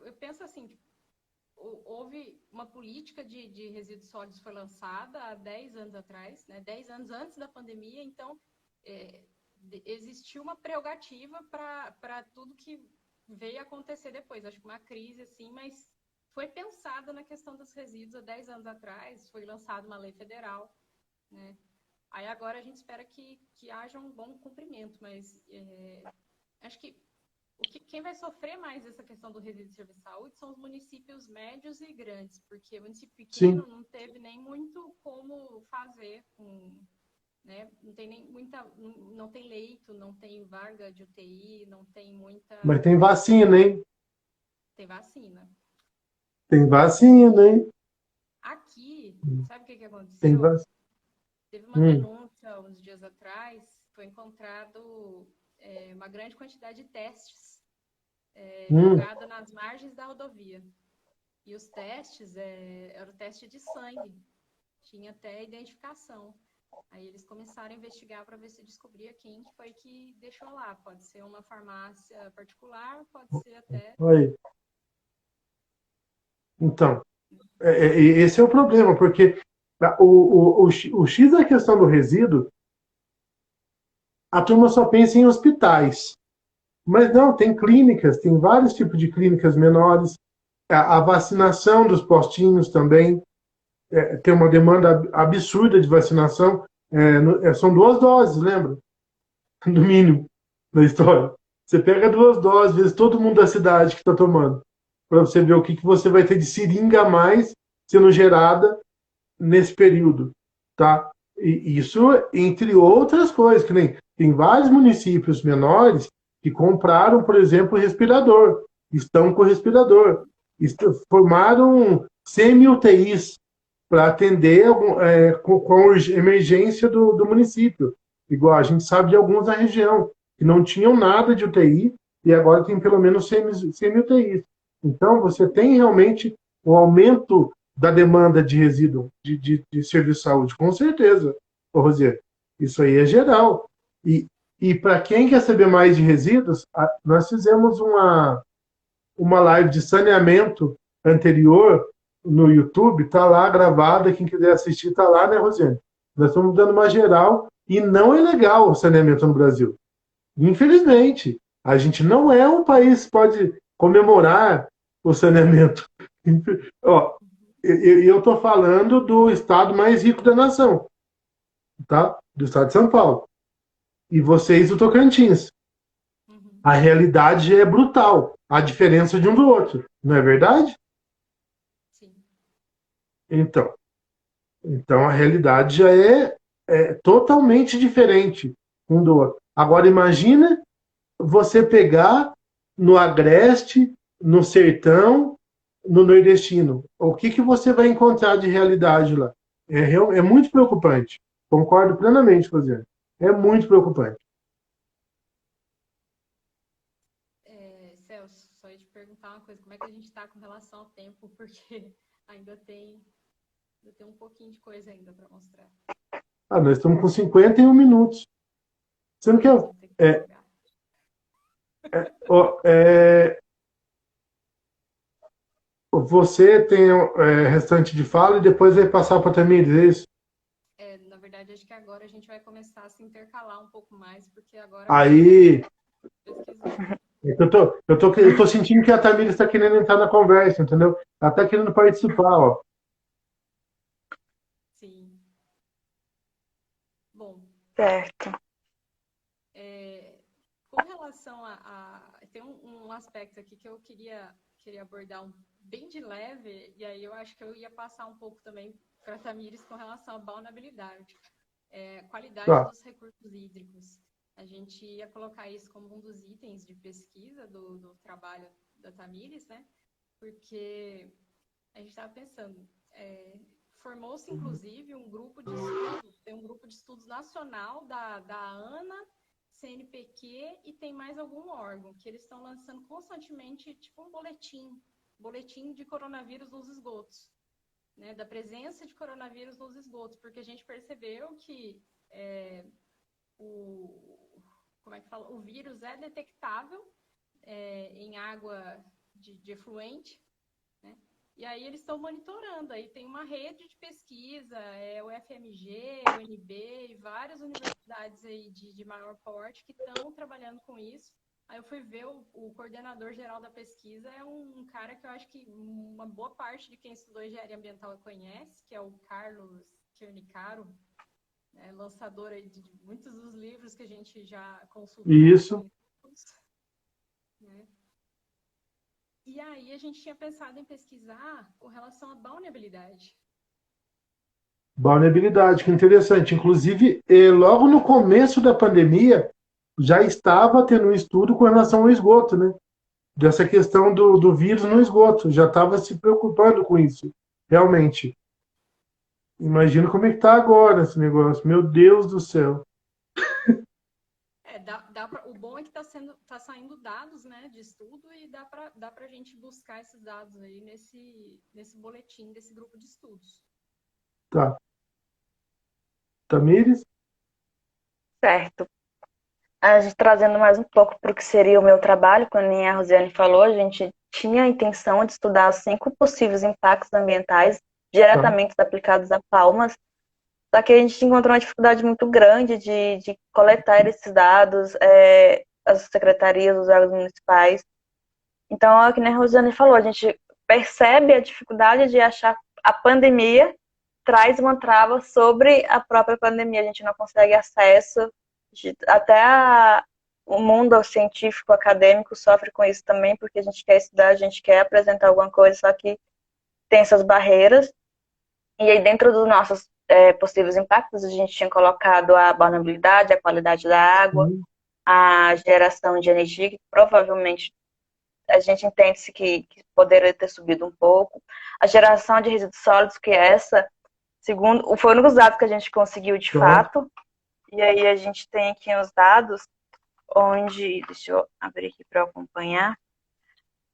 Eu penso assim, houve uma política de resíduos sólidos foi lançada há 10 anos atrás, né? 10 anos antes da pandemia, então existiu uma prerrogativa para tudo que veio acontecer depois. Acho que uma crise, assim, mas foi pensada na questão dos resíduos há 10 anos atrás, foi lançada uma lei federal, né? Aí agora a gente espera que haja um bom cumprimento, mas acho que quem vai sofrer mais essa questão do resíduo de serviço de saúde são os municípios médios e grandes, porque o município pequeno não teve nem muito como fazer né? Não tem nem não tem leito, não tem vaga de UTI, não tem muita. Mas tem vacina, hein? Tem vacina. Tem vacina, hein? Aqui, sabe o que aconteceu? Tem vacina. Teve uma denúncia uns dias atrás, foi encontrado uma grande quantidade de testes jogada nas margens da rodovia. E os testes eram teste de sangue, tinha até identificação. Aí eles começaram a investigar para ver se descobria quem foi que deixou lá. Pode ser uma farmácia particular, pode ser até... Aí. Então, esse é o problema, porque o X da questão do resíduo, a turma só pensa em hospitais. Mas não, tem clínicas, tem vários tipos de clínicas menores. A vacinação dos postinhos também tem uma demanda absurda de vacinação. São 2 doses, lembra? Do mínimo da história. Você pega 2 doses, vezes todo mundo da cidade que está tomando, para você ver o que você vai ter de seringa a mais sendo gerada nesse período, tá? E isso, entre outras coisas, que nem tem vários municípios menores que compraram, por exemplo, respirador, estão com respirador, formaram semi-UTIs para atender com a emergência do município. igual a gente sabe de alguns na região, que não tinham nada de UTI e agora tem pelo menos 100 mil UTIs. Então, você tem realmente o aumento da demanda de resíduo, de serviço de saúde, com certeza, ô Rosiane. Isso aí é geral. E para quem quer saber mais de resíduos, nós fizemos uma live de saneamento anterior no YouTube, tá lá gravada, quem quiser assistir tá lá, né, Rosiane? Nós estamos dando uma geral e não é legal o saneamento no Brasil. Infelizmente, a gente não é um país que pode comemorar o saneamento. Ó, eu estou falando do estado mais rico da nação, tá? Do estado de São Paulo. E vocês do Tocantins. Uhum. A realidade é brutal. A diferença de um do outro. Não é verdade? Sim. Então a realidade já é totalmente diferente um do outro. Agora imagina você pegar no Agreste, no Sertão, no Nordestino. O que você vai encontrar de realidade lá? É muito preocupante. Concordo plenamente com você. É muito preocupante. Celso, só ia te perguntar uma coisa, como é que a gente está com relação ao tempo, porque ainda tem um pouquinho de coisa ainda para mostrar. Nós estamos com 51 minutos. Você não quer. Vou ter que jogar. Você tem restante de fala e depois vai passar para a Tamires, é isso? Na verdade, acho que agora a gente vai começar a se intercalar um pouco mais, porque agora... Aí... pesquisou. Eu tô sentindo que a Tamires está querendo entrar na conversa, entendeu? Ela está querendo participar, ó. Sim. Bom. Certo. Com relação tem um aspecto aqui que eu queria abordar bem de leve, e aí eu acho que eu ia passar um pouco também para a Tamires com relação à vulnerabilidade. Qualidade dos recursos hídricos. A gente ia colocar isso como um dos itens de pesquisa do trabalho da Tamires, né? Porque a gente estava pensando, formou-se inclusive um grupo de estudos, tem um grupo de estudos nacional da ANA, CNPq e tem mais algum órgão que eles estão lançando constantemente, tipo um boletim de coronavírus nos esgotos, né? Da presença de coronavírus nos esgotos, porque a gente percebeu que o vírus é detectável em água de efluente, né? E aí eles estão monitorando, aí tem uma rede de pesquisa, o FMG, o UNB e várias universidades aí de maior porte que estão trabalhando com isso. Aí eu fui ver o coordenador geral da pesquisa, é um cara que eu acho que uma boa parte de quem estudou engenharia ambiental conhece, que é o Carlos Cernicaro, lançador aí de muitos dos livros que a gente já consultou. Isso. Né? E aí a gente tinha pensado em pesquisar com relação à vulnerabilidade. Vulnerabilidade, que interessante. Inclusive, logo no começo da pandemia, já estava tendo um estudo com relação ao esgoto, né? Dessa questão do vírus no esgoto. Já estava se preocupando com isso, realmente. Imagina como é que está agora esse negócio. Meu Deus do céu. O bom é que tá saindo dados, né, de estudo e dá para a gente buscar esses dados aí nesse boletim desse grupo de estudos. Tá. Tamires? Certo. A gente trazendo mais um pouco para o que seria o meu trabalho, quando a Rosiane falou, a gente tinha a intenção de estudar os 5 possíveis impactos ambientais diretamente aplicados a palmas, só que a gente encontrou uma dificuldade muito grande de coletar esses dados, as secretarias, os órgãos municipais. Então, é o que a Rosiane falou, a gente percebe a dificuldade de achar a pandemia traz uma trava sobre a própria pandemia, a gente não consegue acesso, até o mundo científico, acadêmico sofre com isso também, porque a gente quer estudar, a gente quer apresentar alguma coisa, só que tem essas barreiras. E aí, dentro dos nossos possíveis impactos, a gente tinha colocado a vulnerabilidade, a qualidade da água, a geração de energia, que provavelmente a gente entende-se que poderia ter subido um pouco, a geração de resíduos sólidos, que essa, segundo, foi um dos dados que a gente conseguiu de fato, E aí a gente tem aqui os dados onde, deixa eu abrir aqui para acompanhar,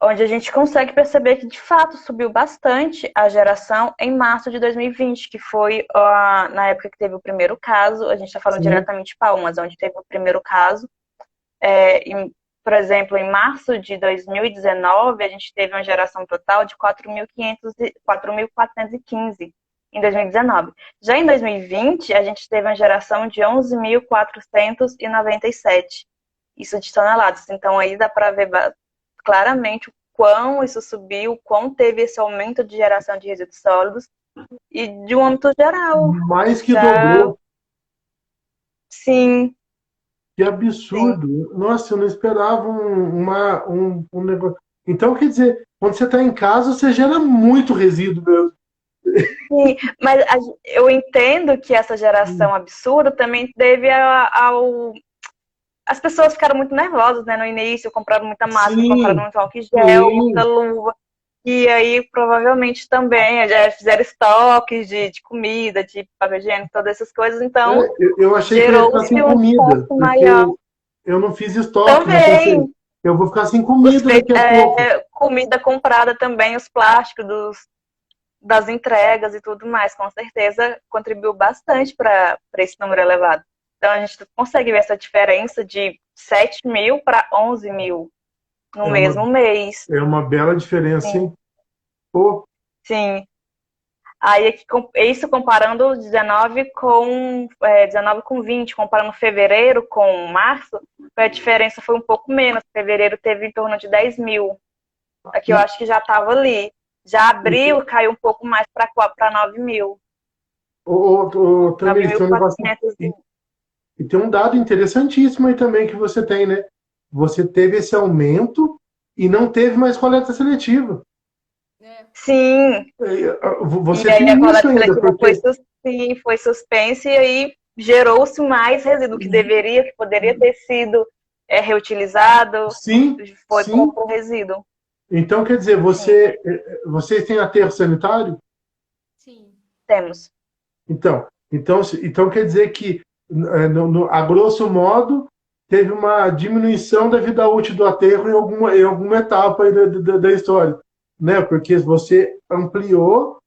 onde a gente consegue perceber que de fato subiu bastante a geração em março de 2020, que foi na época que teve o primeiro caso. A gente está falando Sim. diretamente de Palmas, onde teve o primeiro caso. Por exemplo, em março de 2019, a gente teve uma geração total de 4.415 em 2019. Já em 2020, a gente teve uma geração de 11.497, isso de toneladas. Então, aí dá para ver claramente o quão isso subiu, o quão teve esse aumento de geração de resíduos sólidos e de um âmbito geral. Mais que Já, dobrou. sim, Que sim. absurdo. Nossa, eu não esperava um negócio. Então, quer dizer, quando você está em casa, você gera muito resíduo mesmo. Sim, mas eu entendo que essa geração absurda também deve ao. As pessoas ficaram muito nervosas, né? No início, compraram muita máscara, compraram Sim, muito álcool gel, muita sim. luva. E aí, provavelmente, também já fizeram estoques de comida, de papel higiênico, todas essas coisas. É, Então, eu achei que eu ia ficar gerou-se sem um comida, estoque porque maior. eu não fiz estoque, né? Pensei, Também, eu vou ficar sem comida daqui a pouco. comida comprada também, os plásticos das entregas e tudo mais, com certeza contribuiu bastante para esse número elevado. Então a gente consegue ver essa diferença de 7 mil para 11 mil no É uma, mesmo mês. é uma bela diferença, Sim, hein? Pô, sim. Aí aqui, isso comparando 19 com 20, comparando fevereiro com março, a diferença foi um pouco menos. Fevereiro teve em torno de 10 mil. Aqui eu e, acho que já estava ali. Já e, abril caiu um pouco mais para 9 mil. Tamires, tem um negócio. 9.400. E tem um dado interessantíssimo aí também que você tem, né? Você teve esse aumento e não teve mais coleta seletiva. É. Sim, e Você aí a tem isso coleta ainda, seletiva porque foi suspensa e aí gerou-se mais resíduo que poderia ter sido reutilizado, sim, foi sim. como resíduo. Então, quer dizer, Sim, vocês têm aterro sanitário? Sim. temos. Então quer dizer que, a grosso modo, teve uma diminuição da vida útil do aterro em alguma etapa aí da história, né? Porque você ampliou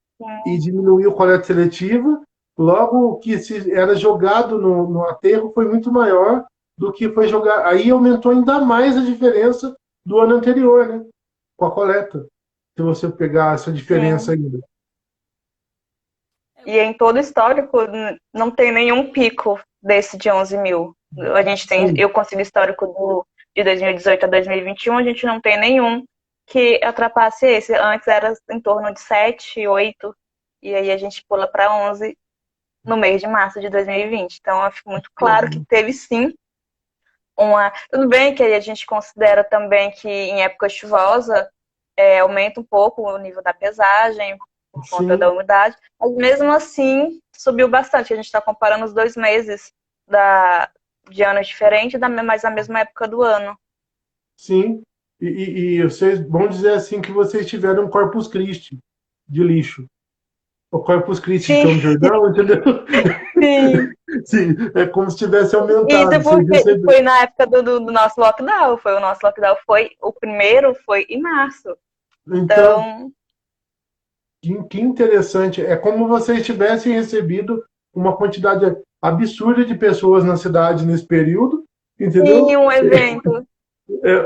e Sim, diminuiu a coleta seletiva, logo o que se era jogado no aterro foi muito maior do que foi jogado. Aí aumentou ainda mais a diferença do ano anterior, né? Com a coleta. Se você pegar essa diferença sim. ainda. E em todo o histórico não tem nenhum pico desse de 11 mil. A gente tem, Sim, eu consigo histórico de 2018 a 2021, a gente não tem nenhum que ultrapasse esse. Antes era em torno de 7, 8, e aí a gente pula para 11 no mês de março de 2020. Então, fica muito claro que teve sim uma. Tudo bem que aí a gente considera também que em época chuvosa aumenta um pouco o nível da pesagem por conta da sim. umidade, mas mesmo assim subiu bastante. A gente está comparando os 2 meses de anos diferentes, mas na mesma época do ano. Sim, e vocês vão dizer assim que vocês tiveram um Corpus Christi de lixo. O Corpus Christi de Sim, Campos do Jordão, entendeu? sim. Sim, é como se tivesse Isso aumentado. Vocês porque receberam. foi na época do nosso lockdown. O nosso lockdown o primeiro foi em março. Então, Então, que interessante. É como vocês tivessem recebido uma quantidade absurda de pessoas na cidade nesse período, sim, entendeu? um evento.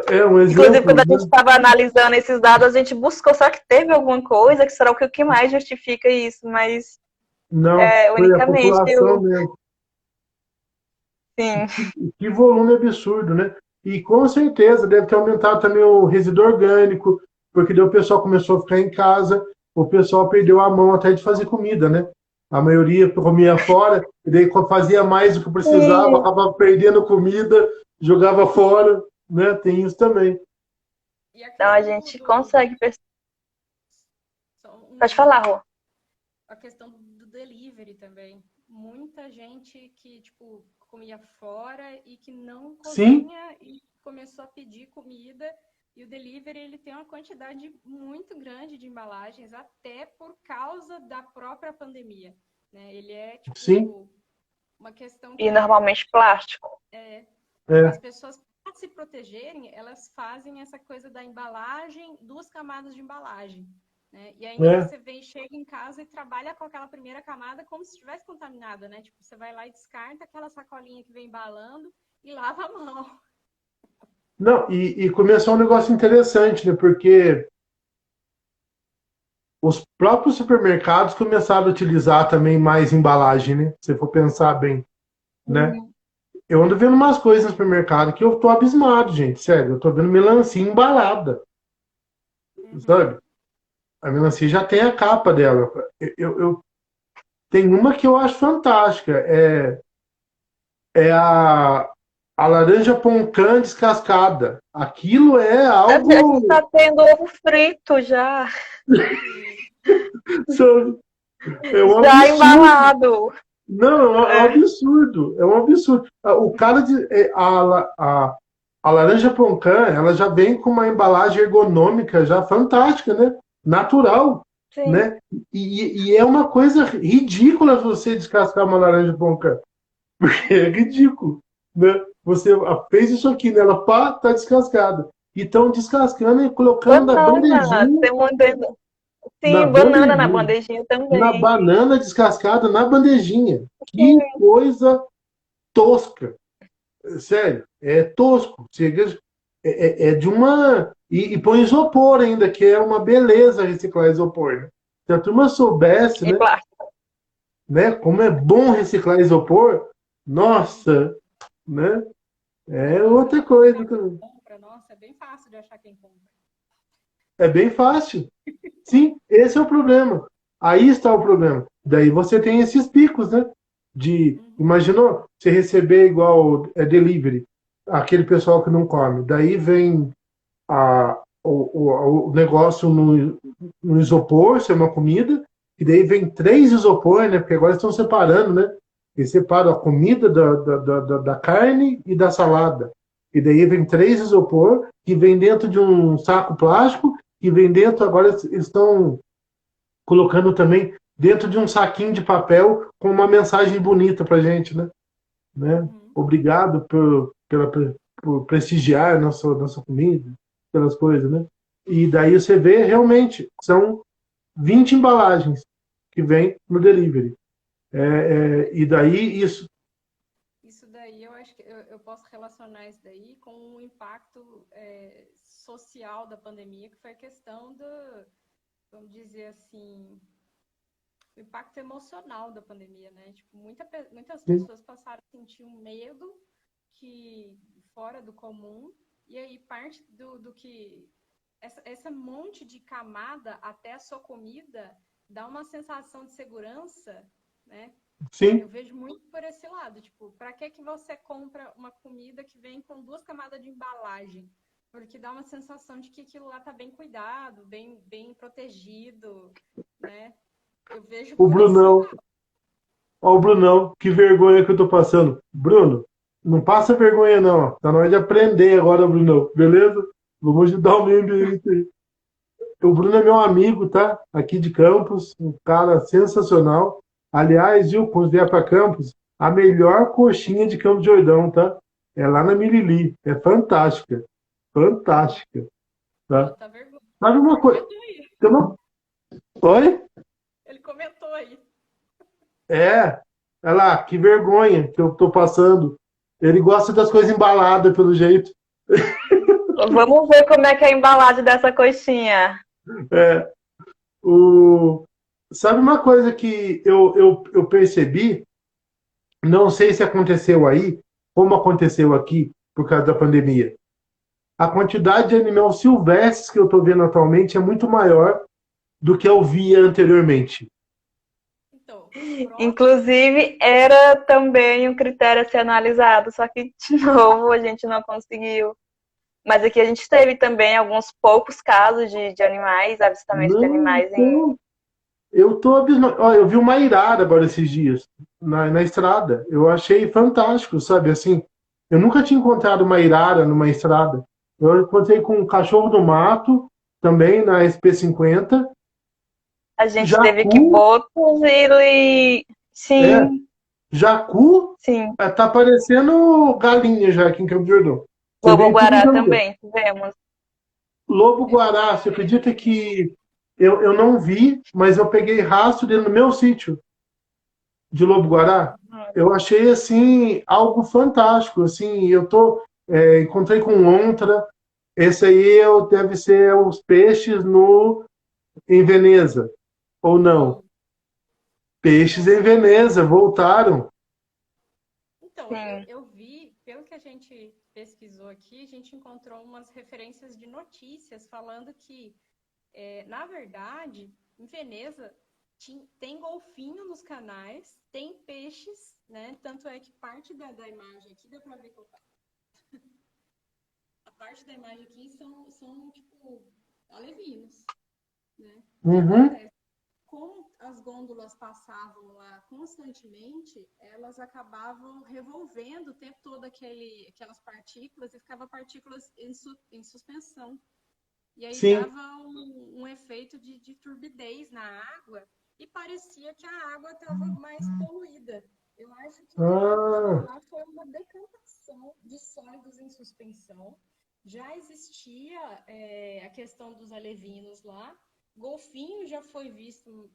É um Inclusive, quando exemplo, a gente né? estava analisando esses dados, a gente buscou, será que teve alguma coisa? Que será o que mais justifica isso? Mas Não, foi a unicamente população mesmo. sim, Que volume absurdo, né? E com certeza deve ter aumentado também o resíduo orgânico, porque daí o pessoal começou a ficar em casa, o pessoal perdeu a mão até de fazer comida, né? A maioria comia fora, e daí fazia mais do que precisava, sim. acabava perdendo comida, jogava fora, né? Tem isso também. E a Então a questão gente consegue. só Pode falar, Rô. a questão do delivery também. Muita gente que, tipo, comia fora e que não Sim, cozinha e começou a pedir comida. E o delivery, ele tem uma quantidade muito grande de embalagens, até por causa da própria pandemia, né? Ele é, sim. tipo, uma questão E que normalmente plástico. as pessoas, para se protegerem, elas fazem essa coisa da embalagem, 2 camadas de embalagem. Né? E ainda você chega em casa e trabalha com aquela primeira camada como se estivesse contaminada, né? Tipo, você vai lá e descarta aquela sacolinha que vem embalando e lava a mão. Não, e começou um negócio interessante, né? Porque os próprios supermercados começaram a utilizar também mais embalagem, né? Se for pensar bem, né? Eu ando vendo umas coisas no supermercado que eu tô abismado, gente. Sério, eu tô vendo melancia embalada, sabe? A melancia já tem a capa dela. Tem uma que eu acho fantástica. É a laranja poncã descascada. Aquilo é A gente algo. tá tendo ovo frito já. Sabe? É um Já absurdo. embalado. Não, é um absurdo. É um absurdo. O cara de. A laranja poncã, ela já vem com uma embalagem ergonômica já fantástica, né? Natural, Sim. né? E é uma coisa ridícula você descascar uma laranja poncã. Porque é ridículo, né? Você fez isso aqui, né? Ela pá, tá descascada. E estão descascando e colocando na Banana. bandejinha, Tem um... na Sim, banana na bandejinha, bandejinha na também. banana descascada na bandejinha. Que Sim. coisa tosca. Sério, é tosco. É de uma. E põe isopor ainda, que é uma beleza reciclar isopor. Né? Se a turma soubesse, E né, plástico. como é bom reciclar isopor, nossa, né? É outra coisa também. Nossa, é bem fácil de achar quem compra. É bem fácil. Sim, esse é o problema. Aí está o problema. Daí você tem esses picos, né? Imaginou você receber igual delivery, aquele pessoal que não come. Daí vem o negócio no isopor, se é uma comida, e daí vem 3 isopor, né? Porque agora estão separando, né? Eles separam a comida da carne e da salada. E daí vem 3 isopor, que vem dentro de um saco plástico, e vem dentro, agora eles estão colocando também dentro de um saquinho de papel com uma mensagem bonita pra gente, né? Obrigado por prestigiar nossa comida, pelas coisas, né? E daí você vê, realmente, são 20 embalagens que vem no delivery. E daí isso... Isso daí, eu acho que eu posso relacionar isso daí com o impacto social da pandemia, que foi a questão vamos dizer assim, o impacto emocional da pandemia, né? Tipo, muitas pessoas passaram a sentir um medo que fora do comum, e aí parte do que essa monte de camada até a sua comida dá uma sensação de segurança, né? Sim. Eu vejo muito por esse lado, tipo, para que você compra uma comida que vem com 2 camadas de embalagem? Porque dá uma sensação de que aquilo lá tá bem cuidado, bem protegido, né? Eu vejo O por esse Brunão, lado. ó, o Brunão, que vergonha que eu tô passando. Bruno, não passa vergonha não, tá na hora de aprender agora, Brunão, beleza? Vamos ajudar o meio ambiente aí. O Bruno é meu amigo, tá? Aqui de Campos, um cara sensacional. Aliás, viu, quando vier para Campos, a melhor coxinha de Campos de Jordão, tá? É lá na Milili. É fantástica. Fantástica. Tá? Tá vergonha. Sabe uma coisa? Oi? Ele comentou aí. Olha lá, que vergonha que eu tô passando. Ele gosta das coisas embaladas, pelo jeito. Vamos ver como é que é a embalagem dessa coxinha. Sabe uma coisa que eu percebi? Não sei se aconteceu aí, como aconteceu aqui, por causa da pandemia. A quantidade de animais silvestres que eu estou vendo atualmente é muito maior do que eu via anteriormente. Então, Inclusive, era também um critério a ser analisado, só que, de novo, a gente não conseguiu. Mas aqui a gente teve também alguns poucos casos de animais, avistamento de animais em... Eu tô abismado. Ó, eu vi uma irara agora esses dias, na estrada. Eu achei fantástico, sabe? Assim, eu nunca tinha encontrado uma irara numa estrada. Eu encontrei com um cachorro do mato, também na SP50. A gente teve Jacu, que botos e... Sim. Jacu Sim. tá parecendo galinha já aqui em Campo Jordão. Você vê em tudo Lobo-guará que é lugar. também tivemos. Lobo-guará, você acredita que eu não vi, mas eu peguei rastro dentro do meu sítio de lobo-guará? Eu achei, assim, algo fantástico. Assim, encontrei com lontra. Esse aí deve ser os peixes no, em Veneza, ou não? Sim. Peixes em Veneza, voltaram. Então, Sim. eu vi, pelo que a gente pesquisou aqui, a gente encontrou umas referências de notícias falando que, na verdade, em Veneza tem golfinho nos canais, tem peixes, né? Tanto é que parte da imagem aqui, dá para ver que a parte da imagem aqui são tipo, alevinos, né? O que Uhum, acontece? Como as gôndolas passavam lá constantemente, elas acabavam revolvendo o tempo todo aquelas partículas e ficava partículas em suspensão. E aí sim. dava um efeito de turbidez na água e parecia que a água estava mais poluída. Eu acho que o que aconteceu Ah, lá foi uma decantação de sólidos em suspensão. Já existia a questão dos alevinos lá. Golfinho já foi visto,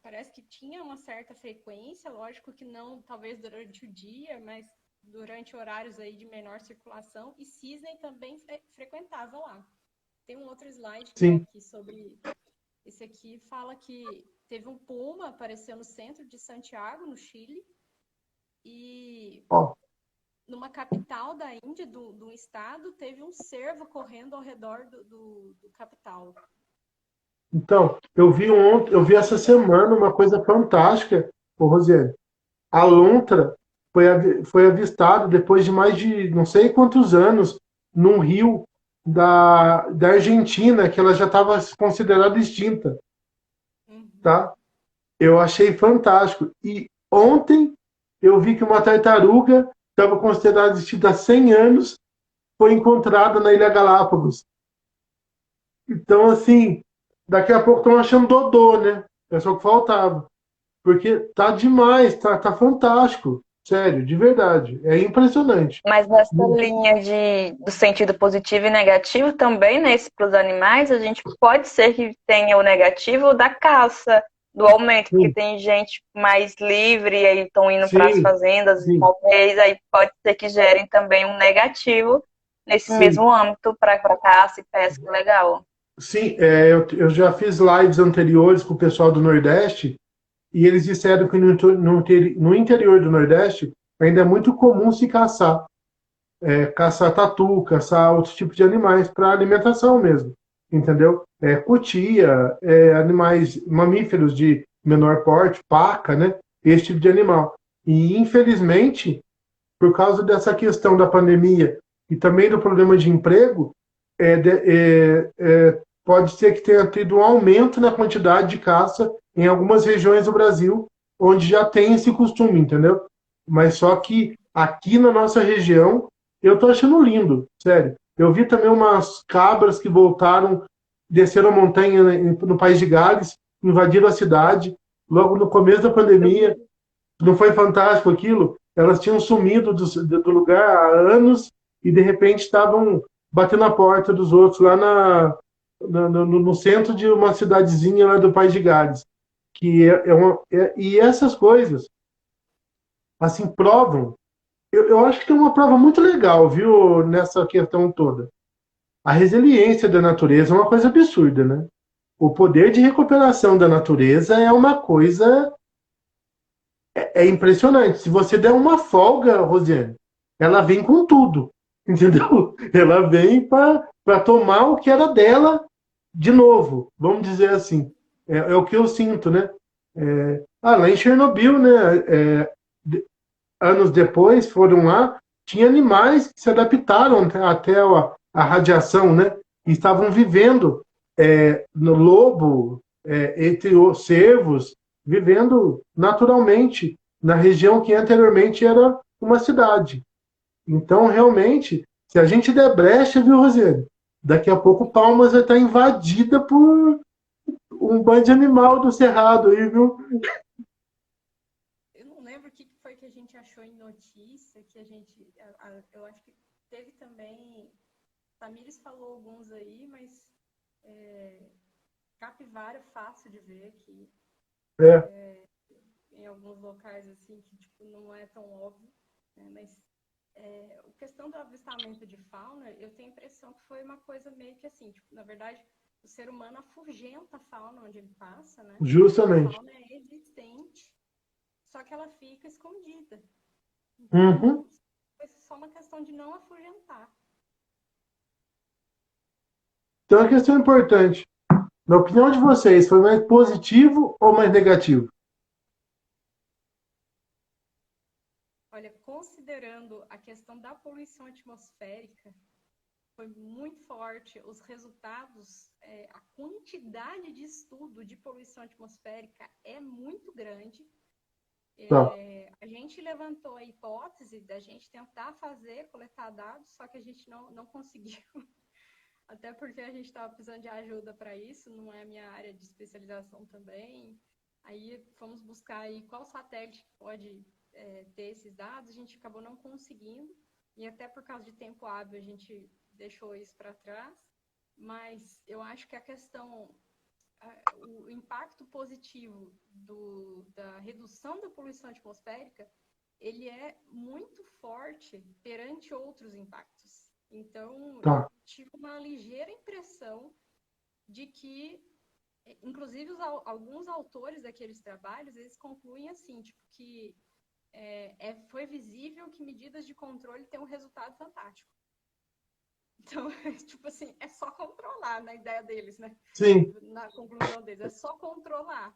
parece que tinha uma certa frequência, lógico que não, talvez durante o dia, mas durante horários aí de menor circulação. E cisne também frequentava lá. Tem um outro slide que está sim. aqui sobre. Esse aqui fala que teve um puma, apareceu no centro de Santiago, no Chile, e Ó, numa capital da Índia, do estado, teve um cervo correndo ao redor do capital. então, eu vi essa semana uma coisa fantástica, ô Rosiane. A lontra foi avistada depois de mais de não sei quantos anos num rio da Argentina, que ela já estava considerada extinta, Uhum. tá? Eu achei fantástico. E ontem eu vi que uma tartaruga estava considerada extinta há 100 anos, foi encontrada na Ilha Galápagos. Então, assim, daqui a pouco estão achando Dodô, né? É só o que faltava. Porque tá demais, tá fantástico. Sério, de verdade. É impressionante. Mas nessa linha do sentido positivo e negativo também, né, para os animais, a gente pode ser que tenha o negativo da caça, do aumento, porque Sim, tem gente mais livre e aí estão indo para as sim, fazendas, sim, talvez aí pode ser que gerem também um negativo nesse sim. mesmo âmbito para caça e pesca legal. Sim, eu já fiz lives anteriores com o pessoal do Nordeste e eles disseram que no interior do Nordeste ainda é muito comum se caçar. Caçar tatu, caçar outros tipos de animais para alimentação mesmo, entendeu? Cutia, animais mamíferos de menor porte, paca, né? Esse tipo de animal. E infelizmente, por causa dessa questão da pandemia e também do problema de emprego, pode ser que tenha tido um aumento na quantidade de caça em algumas regiões do Brasil, onde já tem esse costume, entendeu? Mas só que aqui na nossa região, eu tô achando lindo, sério. Eu vi também umas cabras que voltaram, desceram a montanha no País de Gales, invadiram a cidade, logo no começo da pandemia. Não foi fantástico aquilo? Elas tinham sumido do lugar há anos e de repente estavam batendo a porta dos outros lá no centro de uma cidadezinha lá do País de Gales. E essas coisas, assim, provam. Eu acho que tem uma prova muito legal, viu, nessa questão toda. A resiliência da natureza é uma coisa absurda, né? O poder de recuperação da natureza é uma coisa impressionante. Se você der uma folga, Rosiane, ela vem com tudo, entendeu? Ela vem para tomar o que era dela de novo, vamos dizer assim. É o que eu sinto, né? Lá em Chernobyl, né? Anos depois foram lá, tinha animais que se adaptaram até a radiação, né? E estavam vivendo no lobo, entre os cervos, vivendo naturalmente na região que anteriormente era uma cidade. Então, realmente, se a gente der brecha, viu, Rosiane? Daqui a pouco Palmas vai estar invadida por um bando de animal do cerrado aí, viu? Eu não lembro o que foi que a gente achou em notícia, que eu acho que teve também, Tamires falou alguns aí, mas capivara é fácil de ver aqui, em alguns locais assim, que tipo, não é tão óbvio, né? Mas a questão do avistamento de fauna, eu tenho a impressão que foi uma coisa meio que assim, tipo, na verdade, o ser humano afugenta a fauna onde ele passa, né? Justamente. A fauna é existente, só que ela fica escondida. Uhum. Então, foi só uma questão de não afugentar. Então, a questão importante. Na opinião de vocês, foi mais positivo ou mais negativo? Olha, considerando a questão da poluição atmosférica, foi muito forte. Os resultados, a quantidade de estudo de poluição atmosférica é muito grande. Tá. A gente levantou a hipótese da gente tentar coletar dados, só que a gente não conseguiu. Até porque a gente estava precisando de ajuda para isso, não é a minha área de especialização também. Aí fomos buscar aí qual satélite que pode ter esses dados, a gente acabou não conseguindo, e até por causa de tempo hábil a gente deixou isso para trás. Mas eu acho que a questão, o impacto positivo da redução da poluição atmosférica, ele é muito forte perante outros impactos. Então, Tá. eu tive uma ligeira impressão de que, inclusive, alguns autores daqueles trabalhos, eles concluem assim, tipo, que foi visível que medidas de controle têm um resultado fantástico. Então, tipo assim, é só controlar, na ideia deles, né? Sim. Na conclusão deles, é só controlar.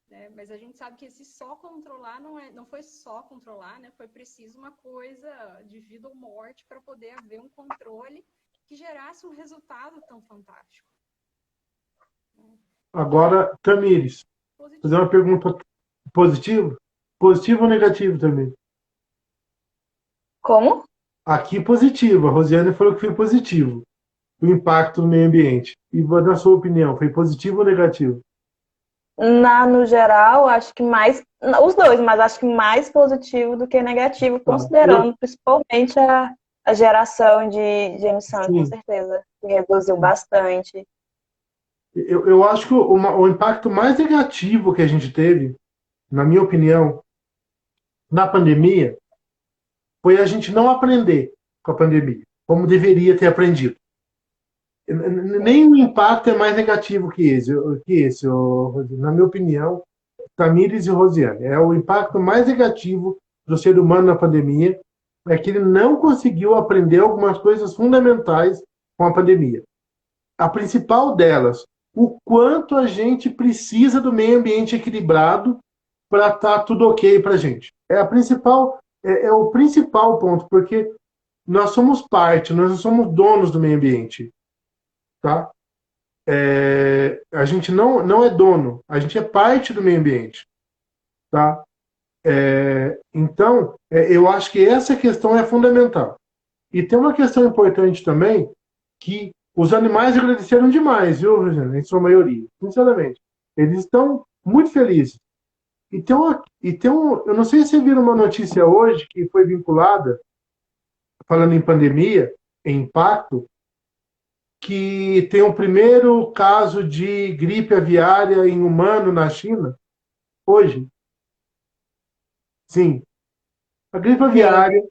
Né? Mas a gente sabe que esse só controlar não foi só controlar, né? Foi preciso uma coisa de vida ou morte para poder haver um controle que gerasse um resultado tão fantástico. Agora, Tamires, fazer uma pergunta positiva? Positivo ou negativo também? Como? Aqui positivo. A Rosiane falou que foi positivo. O impacto no meio ambiente. E na sua opinião, foi positivo ou negativo? No geral, acho que mais. Os dois, mas acho que mais positivo do que negativo, Tá. considerando principalmente a geração de emissão, com Sim. certeza. Que reduziu bastante. Eu acho que o impacto mais negativo que a gente teve, na minha opinião, na pandemia, foi a gente não aprender com a pandemia, como deveria ter aprendido. Nem o impacto é mais negativo que esse, na minha opinião, Tamires e Rosiane. É o impacto mais negativo do ser humano na pandemia, é que ele não conseguiu aprender algumas coisas fundamentais com a pandemia. A principal delas, o quanto a gente precisa do meio ambiente equilibrado para estar tudo ok para a gente. É o principal ponto, porque nós somos parte, nós não somos donos do meio ambiente, tá? A gente não é dono, a gente é parte do meio ambiente, tá? Então, eu acho que essa questão é fundamental. E tem uma questão importante também, que os animais agradeceram demais, viu, Rogério? Em sua maioria, sinceramente. Eles estão muito felizes. Eu não sei se você viram uma notícia hoje que foi vinculada, falando em pandemia, em impacto, que tem o primeiro caso de gripe aviária em humano na China, hoje. Sim, a gripe aviária,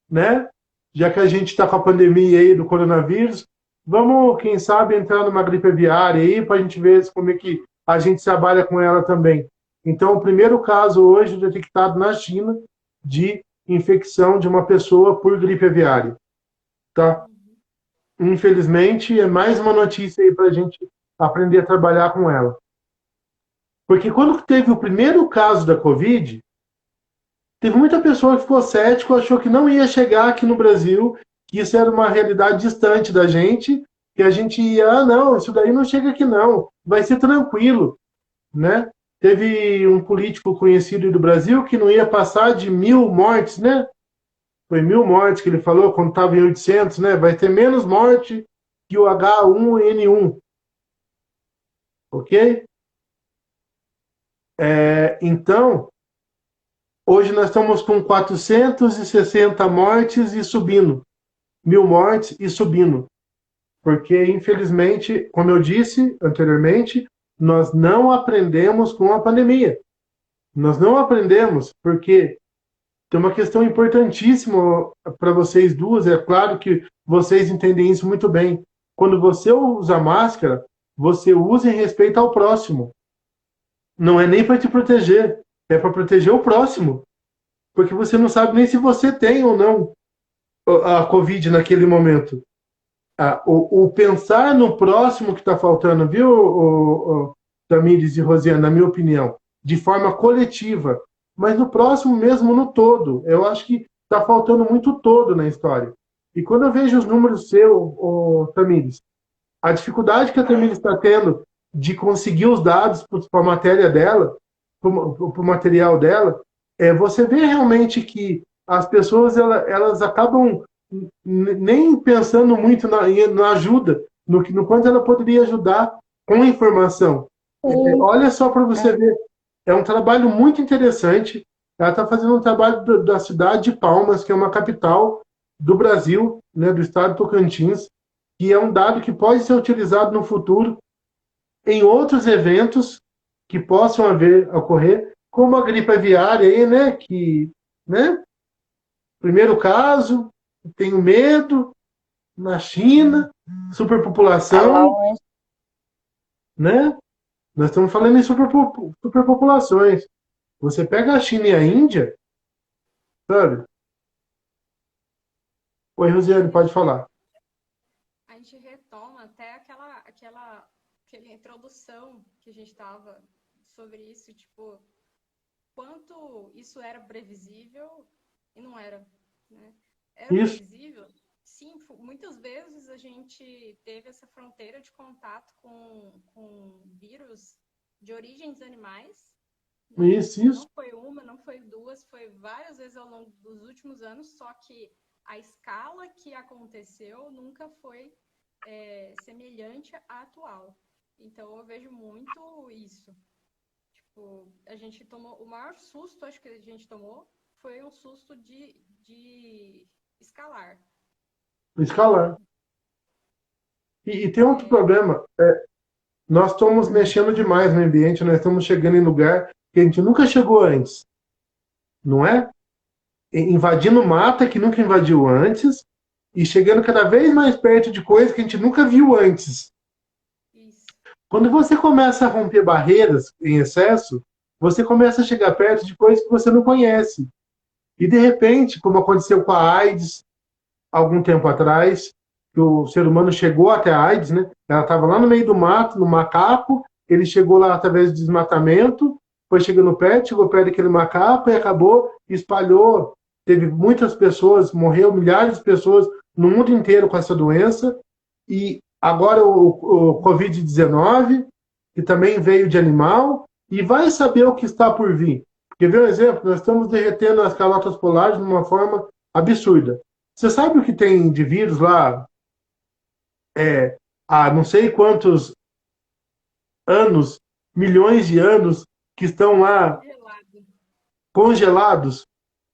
né? Já que a gente está com a pandemia aí do coronavírus, vamos, quem sabe, entrar numa gripe aviária aí para a gente ver como é que a gente trabalha com ela também. Então, o primeiro caso hoje detectado na China de infecção de uma pessoa por gripe aviária, tá? Infelizmente, é mais uma notícia aí para a gente aprender a trabalhar com ela. Porque quando teve o primeiro caso da Covid, teve muita pessoa que ficou cético, achou que não ia chegar aqui no Brasil, que isso era uma realidade distante da gente, que a gente ia, não, isso daí não chega aqui não, vai ser tranquilo, né? Teve um político conhecido do Brasil que não ia passar de 1.000 mortes, né? Foi 1.000 mortes que ele falou quando estava em 800, né? Vai ter menos morte que o H1N1, ok? Então, Hoje nós estamos com 460 mortes e subindo. 1.000 mortes e subindo. Porque, infelizmente, como eu disse anteriormente, nós não aprendemos com a pandemia. Nós não aprendemos porque tem uma questão importantíssima para vocês duas. É claro que vocês entendem isso muito bem. Quando você usa máscara, você usa em respeito ao próximo. Não é nem para te proteger, é para proteger o próximo. Porque você não sabe nem se você tem ou não a Covid naquele momento. O pensar no próximo que está faltando, viu, Tamires e Rosiane, na minha opinião, de forma coletiva, mas no próximo mesmo, no todo. Eu acho que está faltando muito todo na história. E quando eu vejo os números seus, Tamires, a dificuldade que a Tamires está tendo de conseguir os dados para a matéria dela, para o material dela, você vê realmente que as pessoas elas acabam nem pensando muito na ajuda, no quanto ela poderia ajudar com a informação. Olha só para você ver, é um trabalho muito interessante. Ela está fazendo um trabalho da cidade de Palmas, que é uma capital do Brasil, né, do estado de Tocantins, que é um dado que pode ser utilizado no futuro em outros eventos que possam ocorrer, como a gripe aviária aí, né, que, né, primeiro caso, tenho medo, na China, superpopulação, né? Nós estamos falando em superpopulações. Você pega a China e a Índia, sabe? Oi, Rosiane, pode falar. A gente retoma até aquela introdução que a gente estava sobre isso, tipo, quanto isso era previsível e não era, né? Era Isso. previsível? Sim, muitas vezes a gente teve essa fronteira de contato com vírus de origens animais. Né? Isso. Não foi uma, não foi duas, foi várias vezes ao longo dos últimos anos, só que a escala que aconteceu nunca foi semelhante à atual. Então, eu vejo muito isso. Tipo, a gente tomou... O maior susto, acho que a gente tomou, foi um susto de escalar. Escalar. E tem outro problema. Nós estamos mexendo demais no ambiente, nós estamos chegando em lugar que a gente nunca chegou antes. Não é? Invadindo mata que nunca invadiu antes e chegando cada vez mais perto de coisas que a gente nunca viu antes. Isso. Quando você começa a romper barreiras em excesso, você começa a chegar perto de coisas que você não conhece. E, de repente, como aconteceu com a AIDS, algum tempo atrás, que o ser humano chegou até a AIDS, né? Ela estava lá no meio do mato, no macaco, ele chegou lá através do desmatamento, foi chegou perto daquele macaco e acabou, espalhou. Teve muitas pessoas, morreu milhares de pessoas no mundo inteiro com essa doença. E agora o Covid-19, que também veio de animal, e vai saber o que está por vir. Quer ver um exemplo? Nós estamos derretendo as calotas polares de uma forma absurda. Você sabe o que tem de vírus lá há não sei quantos anos, milhões de anos, que estão lá congelados,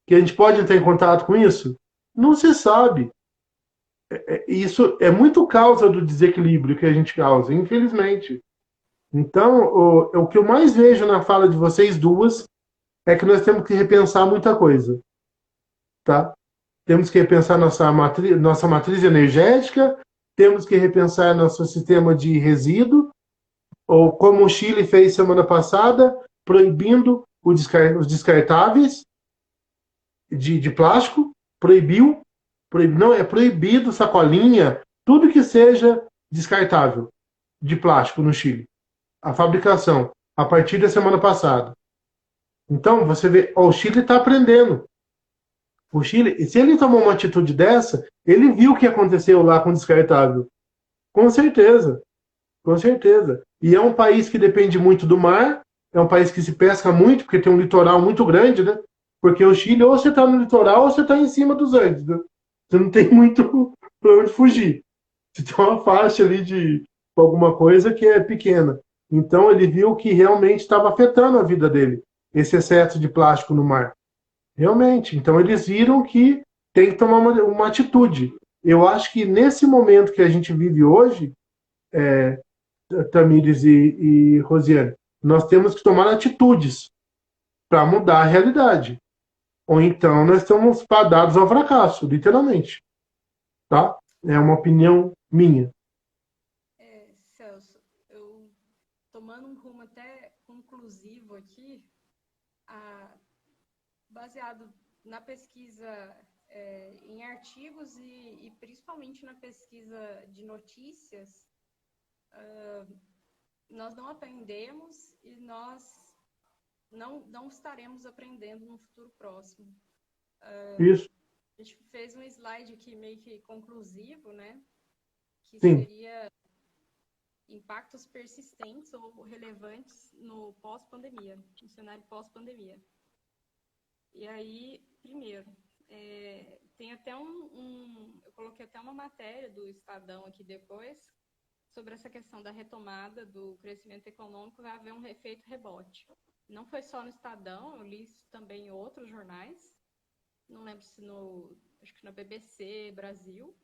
que a gente pode entrar em contato com isso? Não se sabe. Isso é muito causa do desequilíbrio que a gente causa, infelizmente. Então, o que eu mais vejo na fala de vocês duas é que nós temos que repensar muita coisa. Tá? Temos que repensar nossa matriz energética, temos que repensar nosso sistema de resíduo, ou como o Chile fez semana passada, proibindo os descartáveis de plástico, não, é proibido sacolinha, tudo que seja descartável de plástico no Chile. A fabricação, a partir da semana passada. Então, você vê, o Chile está aprendendo. O Chile, se ele tomou uma atitude dessa, ele viu o que aconteceu lá com o descartável. Com certeza. Com certeza. E é um país que depende muito do mar, é um país que se pesca muito, porque tem um litoral muito grande, né? Porque o Chile, ou você está no litoral, ou você está em cima dos Andes, né? Você não tem muito para onde fugir. Você tem uma faixa ali de alguma coisa que é pequena. Então ele viu que realmente estava afetando a vida dele, esse excesso de plástico no mar. Realmente. Então, eles viram que tem que tomar uma atitude. Eu acho que nesse momento que a gente vive hoje, Tamires e Rosiane, nós temos que tomar atitudes para mudar a realidade. Ou então nós estamos fadados ao fracasso, literalmente. Tá? É uma opinião minha. Celso, eu tomando um rumo até conclusivo aqui, baseado na pesquisa em artigos e principalmente na pesquisa de notícias, nós não aprendemos e nós não estaremos aprendendo no futuro próximo. Isso. A gente fez um slide aqui meio que conclusivo, né? Que Sim. seria impactos persistentes ou relevantes no pós-pandemia, no cenário pós-pandemia. E aí, primeiro, tem até eu coloquei até uma matéria do Estadão aqui depois, sobre essa questão da retomada do crescimento econômico, vai haver um efeito rebote. Não foi só no Estadão, eu li isso também em outros jornais, não lembro se acho que na BBC Brasil,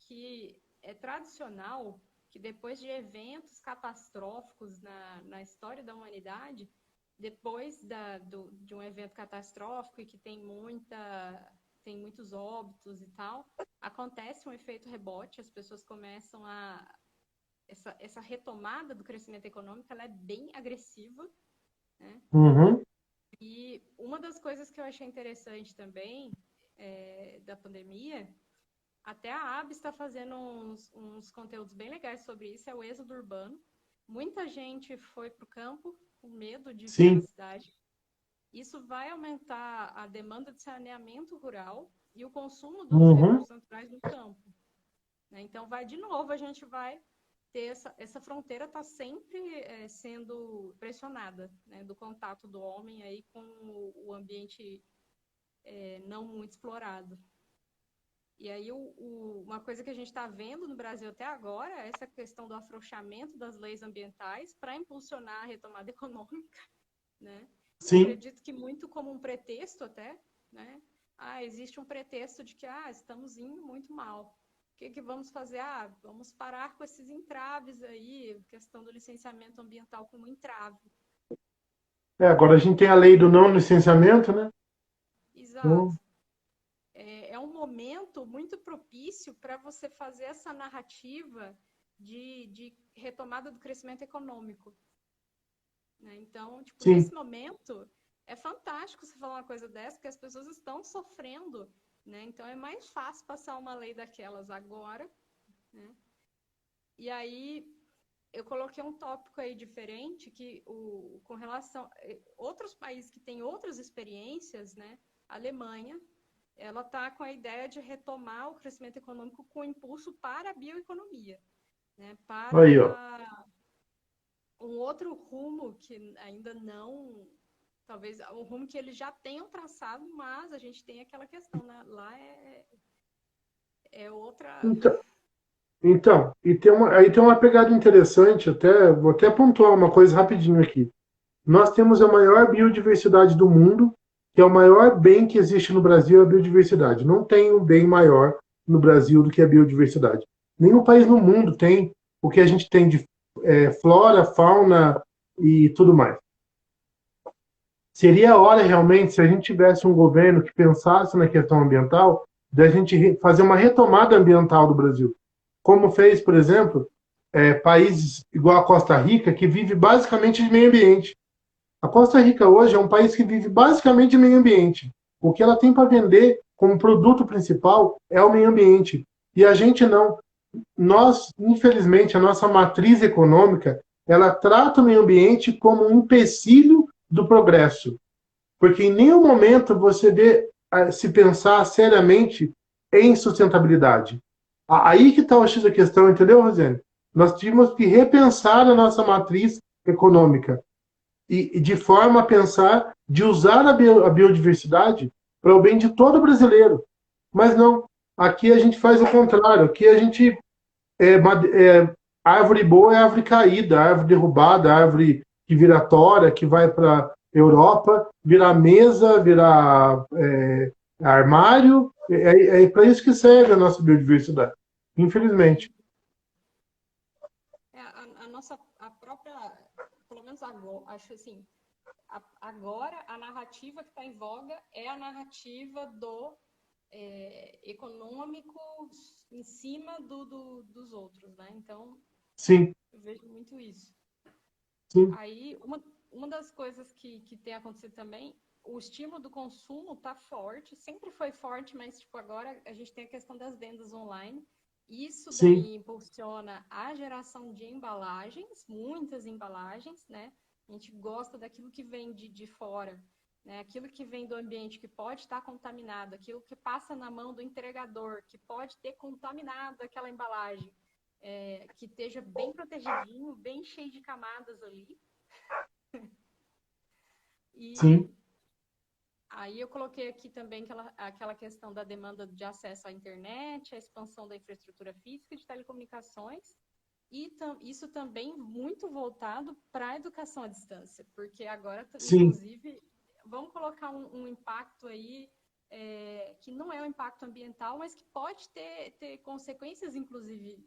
que é tradicional que depois de eventos catastróficos na história da humanidade, depois de um evento catastrófico e que tem muitos óbitos e tal, acontece um efeito rebote, as pessoas começam essa retomada do crescimento econômico, ela é bem agressiva, né? Uhum. E uma das coisas que eu achei interessante também da pandemia, até a AB está fazendo uns conteúdos bem legais sobre isso, é o êxodo urbano. Muita gente foi para o campo com medo de vir na cidade. Isso vai aumentar a demanda de saneamento rural e o consumo dos recursos naturais no campo. Né? Então, de novo, a gente vai ter essa fronteira está sempre sendo pressionada, né, do contato do homem aí com o ambiente não muito explorado. E aí, uma coisa que a gente está vendo no Brasil até agora é essa questão do afrouxamento das leis ambientais para impulsionar a retomada econômica, né? Sim. Eu acredito que muito como um pretexto até, né? Existe um pretexto de que estamos indo muito mal. O que vamos fazer? Vamos parar com esses entraves aí, questão do licenciamento ambiental como entrave. Agora a gente tem a lei do não licenciamento, né? Exato. É um momento muito propício para você fazer essa narrativa de retomada do crescimento econômico. Né? Então, nesse momento, é fantástico você falar uma coisa dessa, porque as pessoas estão sofrendo. Né? Então, é mais fácil passar uma lei daquelas agora. Né? E aí, eu coloquei um tópico aí diferente, que com relação a outros países que têm outras experiências, né? A Alemanha, ela está com a ideia de retomar o crescimento econômico com impulso para a bioeconomia. Né? Para um outro rumo que ainda não... Talvez um rumo que eles já tenham traçado, mas a gente tem aquela questão, né? Lá é outra... Então, aí tem uma pegada interessante, vou até pontuar uma coisa rapidinho aqui. Nós temos a maior biodiversidade do mundo, que é o maior bem que existe no Brasil, é a biodiversidade. Não tem um bem maior no Brasil do que a biodiversidade. Nenhum país no mundo tem o que a gente tem de flora, fauna e tudo mais. Seria a hora, realmente, se a gente tivesse um governo que pensasse na questão ambiental, da gente fazer uma retomada ambiental do Brasil. Como fez, por exemplo, países igual a Costa Rica, que vive basicamente de meio ambiente. A Costa Rica hoje é um país que vive basicamente de meio ambiente. O que ela tem para vender como produto principal é o meio ambiente. E a gente não. Nós, infelizmente, a nossa matriz econômica, ela trata o meio ambiente como um empecilho do progresso. Porque em nenhum momento você vê se pensar seriamente em sustentabilidade. Aí que está o X da questão, entendeu, Rosiane? Nós tínhamos que repensar a nossa matriz econômica e de forma a pensar de usar a biodiversidade para o bem de todo brasileiro. Mas não, aqui a gente faz o contrário, aqui a gente árvore boa é árvore caída, árvore derrubada, árvore que vira tora, que vai para Europa, virar mesa, virar armário. É para isso que serve a nossa biodiversidade, infelizmente. A nossa, a própria, pelo menos agora, acho assim, agora a narrativa que está em voga é a narrativa do econômico em cima dos outros, né? Então, Sim, eu vejo muito isso. sim, Aí, uma das coisas que tem acontecido também, o estímulo do consumo está forte, sempre foi forte, mas tipo, agora a gente tem a questão das vendas online. Isso sim, daí impulsiona a geração de embalagens, muitas embalagens, né? A gente gosta daquilo que vem de fora, né? Aquilo que vem do ambiente que pode estar contaminado, aquilo que passa na mão do entregador, que pode ter contaminado aquela embalagem, que esteja bem protegidinho, bem cheio de camadas ali. sim, E aí eu coloquei aqui também aquela questão da demanda de acesso à internet, a expansão da infraestrutura física de telecomunicações, e isso também muito voltado para a educação à distância, porque agora, sim, inclusive, vamos colocar um impacto aí que não é um impacto ambiental, mas que pode ter consequências, inclusive,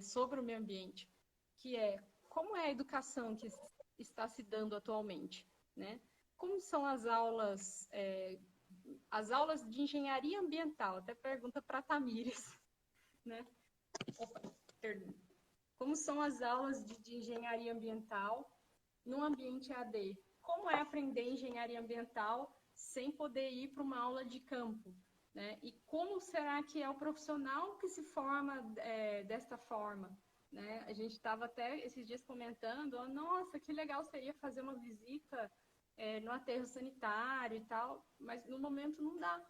sobre o meio ambiente, que é como é a educação que está se dando atualmente, né? Como são as aulas de engenharia ambiental? Até pergunta para a Tamires, né? Opa, perdão. Como são as aulas de engenharia ambiental no ambiente AD? Como é aprender engenharia ambiental sem poder ir para uma aula de campo? Né? E como será que é o profissional que se forma desta forma? Né? A gente estava até esses dias comentando, oh, nossa, que legal seria fazer uma visita no aterro sanitário e tal, mas no momento não dá,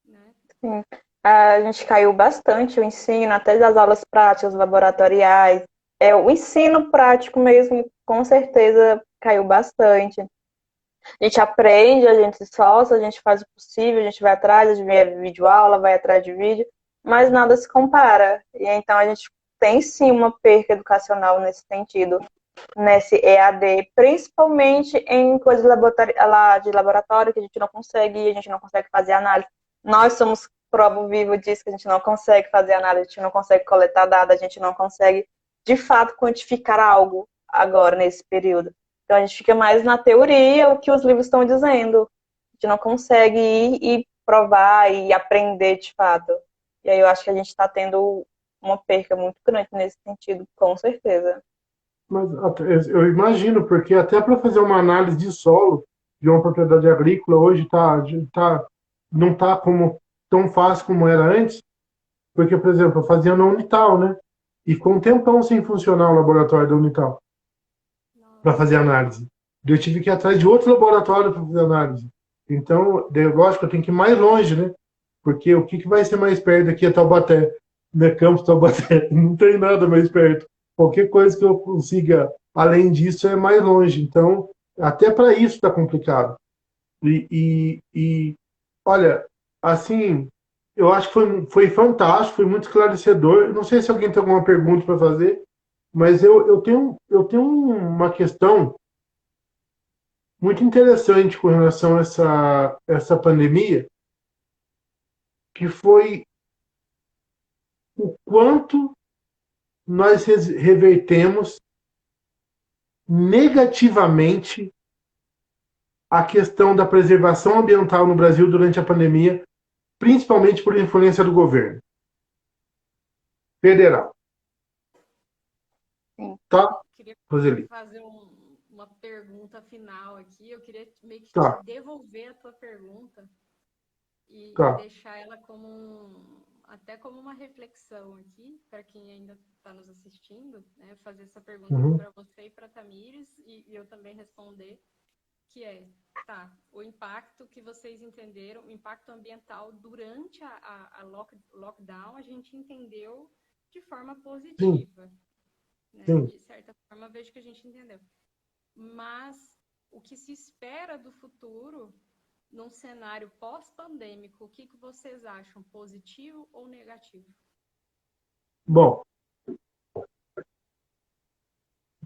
né? Sim. A gente caiu bastante o ensino, até das aulas práticas, laboratoriais. O ensino prático mesmo, com certeza, caiu bastante. A gente aprende, a gente se esforça, a gente faz o possível, a gente vai atrás, a gente vê videoaula, vai atrás de vídeo, mas nada se compara. E então a gente tem sim uma perca educacional nesse sentido, nesse EAD, principalmente em coisas de laboratório que a gente não consegue ir, a gente não consegue fazer análise. Nós somos prova viva disso, que a gente não consegue fazer análise, a gente não consegue coletar dados, a gente não consegue, de fato, quantificar algo agora, nesse período. Então, a gente fica mais na teoria, o que os livros estão dizendo. A gente não consegue ir e provar e aprender de fato. E aí eu acho que a gente está tendo uma perca muito grande nesse sentido, com certeza. mas eu imagino, porque até para fazer uma análise de solo de uma propriedade agrícola hoje não está como tão fácil como era antes, porque, por exemplo, eu fazia na Unital, né? E ficou um tempão sem funcionar o laboratório da Unital para Nossa. fazer análise. Eu tive que ir atrás de outro laboratório para fazer análise. Então, lógico, eu tenho que ir mais longe, né? Porque o que vai ser mais perto aqui é Taubaté, né? Campos Taubaté. Não tem nada mais perto. Qualquer coisa que eu consiga, além disso, é mais longe. Então, até para isso está complicado. Olha, assim, eu acho que foi fantástico, foi muito esclarecedor. Eu não sei se alguém tem alguma pergunta para fazer, mas eu tenho uma questão muito interessante com relação a essa pandemia, que foi o quanto nós revertemos negativamente a questão da preservação ambiental no Brasil durante a pandemia, principalmente por influência do governo federal. Sim. Tá, Queria Roseli? fazer uma pergunta final aqui. Eu queria meio que te Tá, devolver a tua pergunta e tá. deixar ela até como uma reflexão aqui, para quem ainda está nos assistindo, né? Fazer essa pergunta Uhum. para você e para a Tamires, e eu também responder, que tá, o impacto que vocês entenderam, o impacto ambiental durante a lockdown, a gente entendeu de forma Sim, positiva, né? sim. De certa forma, vejo que a gente entendeu. Mas o que se espera do futuro num cenário pós-pandêmico, o que vocês acham, positivo ou negativo? Bom,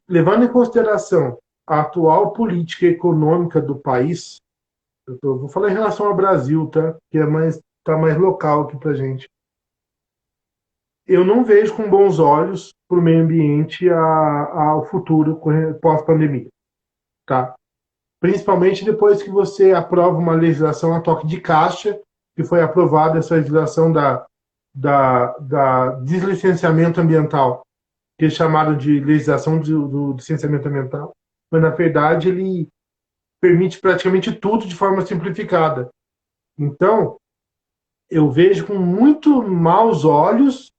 levando em consideração a atual política econômica do país, vou falar em relação ao Brasil, tá? Que tá mais local aqui pra gente. Eu não vejo com bons olhos para o meio ambiente ao futuro pós-pandemia, tá? Principalmente depois que você aprova uma legislação a toque de caixa, que foi aprovada essa legislação da deslicenciamento ambiental, que é chamado de legislação do licenciamento ambiental, mas na verdade ele permite praticamente tudo de forma simplificada. Então, eu vejo com muito maus olhos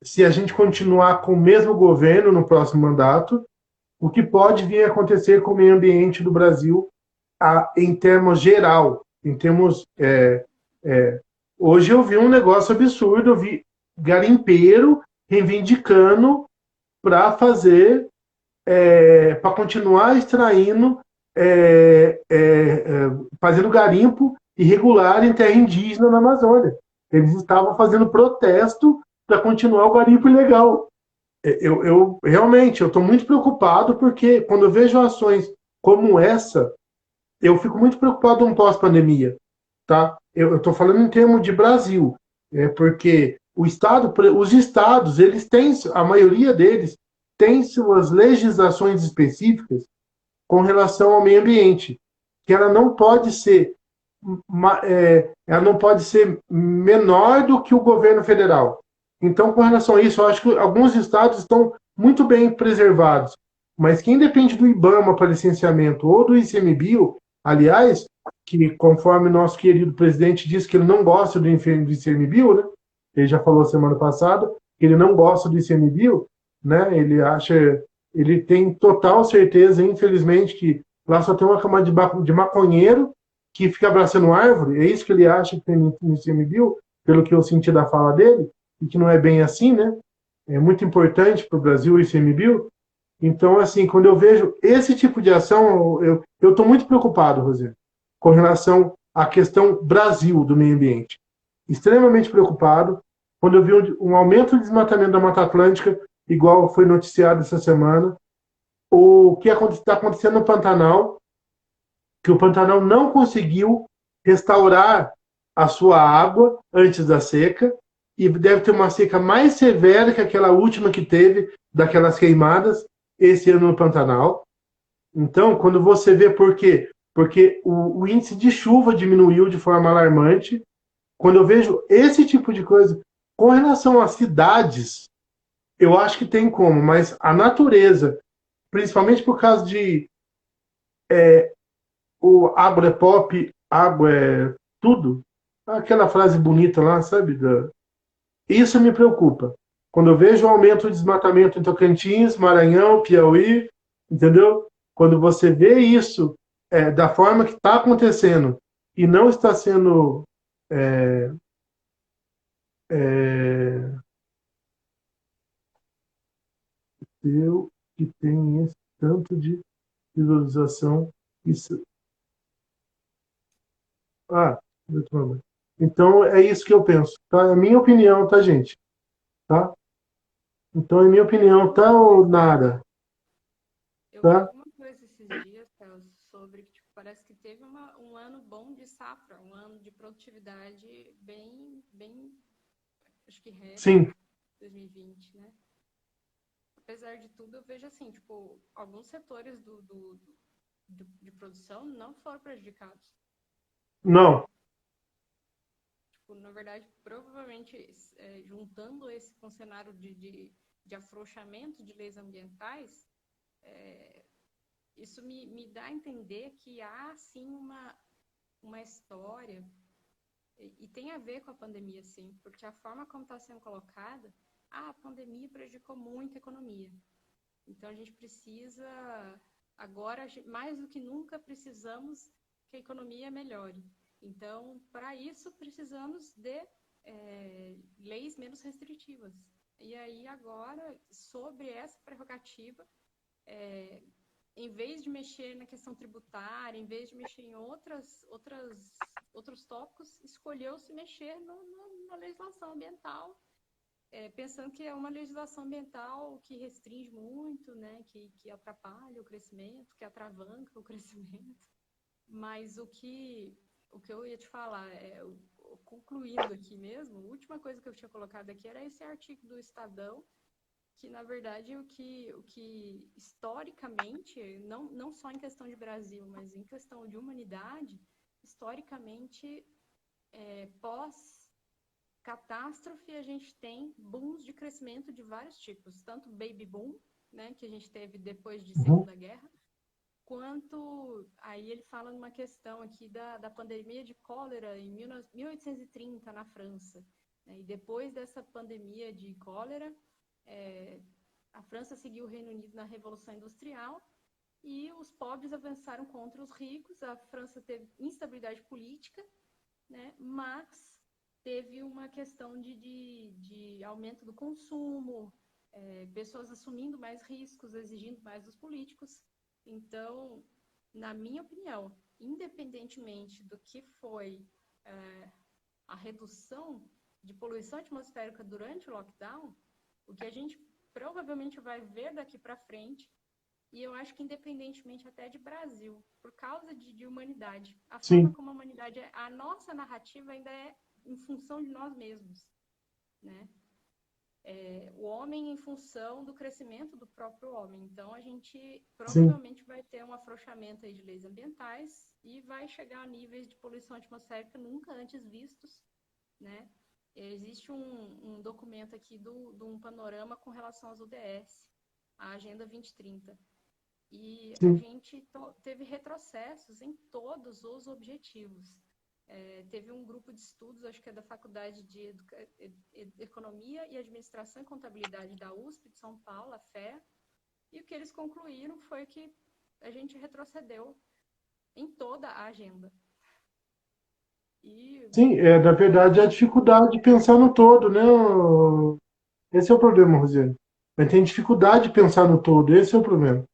se a gente continuar com o mesmo governo no próximo mandato, o que pode vir a acontecer com o meio ambiente do Brasil em termos geral, em termos hoje eu vi um negócio absurdo, eu vi garimpeiro reivindicando para fazer para continuar extraindo fazendo garimpo irregular em terra indígena na Amazônia. Eles estavam fazendo protesto para continuar o garimpo ilegal. Eu realmente estou muito preocupado porque quando eu vejo ações como essa, eu fico muito preocupado com pós-pandemia, tá? Eu estou falando em termos de Brasil, porque os estados, eles têm, a maioria deles tem suas legislações específicas com relação ao meio ambiente, que ela não pode ser menor do que o governo federal. Então, com relação a isso, eu acho que alguns estados estão muito bem preservados. Mas quem depende do IBAMA para licenciamento ou do ICMBio, aliás, que conforme nosso querido presidente disse que ele não gosta do ICMBio, né? Ele já falou semana passada que ele não gosta do ICMBio, né? Ele tem total certeza, infelizmente, que lá só tem uma cama de maconheiro que fica abraçando árvore. É isso que ele acha que tem no ICMBio, pelo que eu senti da fala dele, e que não é bem assim, né? É muito importante para o Brasil o ICMBio. Então, assim, quando eu vejo esse tipo de ação, eu estou muito preocupado, Rosê, com relação à questão Brasil do meio ambiente. Extremamente preocupado. Quando eu vi um aumento do desmatamento da Mata Atlântica, igual foi noticiado essa semana, o que está acontecendo no Pantanal, que o Pantanal não conseguiu restaurar a sua água antes da seca, e deve ter uma seca mais severa que aquela última que teve, daquelas queimadas, esse ano no Pantanal. Então, quando você vê por quê? Porque o índice de chuva diminuiu de forma alarmante. Quando eu vejo esse tipo de coisa, com relação às cidades, eu acho que tem como, mas a natureza, principalmente por causa de o água é pop, água é tudo, aquela frase bonita lá, sabe? Isso me preocupa. Quando eu vejo o aumento do desmatamento em Tocantins, Maranhão, Piauí, entendeu? Quando você vê isso da forma que está acontecendo e não está sendo eu que tem esse tanto de visualização, isso. Ah, então é isso que eu penso, tá? É a minha opinião, tá, gente? Tá? Então é minha opinião, tá, ou nada? Eu vi Tá? alguma coisa esses dias, Celso, sobre que tipo, parece que teve um ano bom de safra, um ano de produtividade bem, acho que Sim, recorde, 2020, né? Apesar de tudo, eu vejo assim, tipo, alguns setores de produção não foram prejudicados. não, Tipo, na verdade, provavelmente, juntando esse com o cenário de afrouxamento de leis ambientais, isso me dá a entender que há, sim, uma história, e tem a ver com a pandemia, sim, porque a forma como está sendo colocada, a pandemia prejudicou muito a economia. Então, a gente precisa, agora, mais do que nunca, precisamos que a economia melhore. Então, para isso, precisamos de leis menos restritivas. E aí, agora, sobre essa prerrogativa, em vez de mexer na questão tributária, em vez de mexer em outros tópicos, escolheu-se mexer na legislação ambiental pensando que é uma legislação ambiental que restringe muito, né, que atrapalha o crescimento, que atravanca o crescimento. Mas o que eu ia te falar, concluindo aqui mesmo, a última coisa que eu tinha colocado aqui era esse artigo do Estadão, que, na verdade, o que historicamente, não só em questão de Brasil, mas em questão de humanidade, historicamente, pós-catástrofe, a gente tem booms de crescimento de vários tipos, tanto baby boom, né, que a gente teve depois de Segunda Guerra, quanto, aí ele fala numa questão aqui da pandemia de cólera em 1830 na França, né, e depois dessa pandemia de cólera, a França seguiu o Reino Unido na Revolução Industrial e os pobres avançaram contra os ricos, a França teve instabilidade política, né, mas teve uma questão de aumento do consumo, pessoas assumindo mais riscos, exigindo mais dos políticos. Então, na minha opinião, independentemente do que foi a redução de poluição atmosférica durante o lockdown, o que a gente provavelmente vai ver daqui para frente, e eu acho que independentemente até de Brasil, por causa de humanidade, a forma como a humanidade a nossa narrativa ainda é em função de nós mesmos, né? O homem em função do crescimento do próprio homem. Então, a gente provavelmente vai ter um afrouxamento aí de leis ambientais e vai chegar a níveis de poluição atmosférica nunca antes vistos, né? Existe um documento aqui de um panorama com relação às ODS, a Agenda 2030. E a gente teve retrocessos em todos os objetivos. Teve um grupo de estudos, acho que é da Faculdade de Economia e Administração e Contabilidade da USP de São Paulo, a FEA, e o que eles concluíram foi que a gente retrocedeu em toda a agenda. Sim, na verdade, a dificuldade de pensar no todo, né? Esse é o problema, Rosiane. A gente tem dificuldade de pensar no todo, esse é o problema.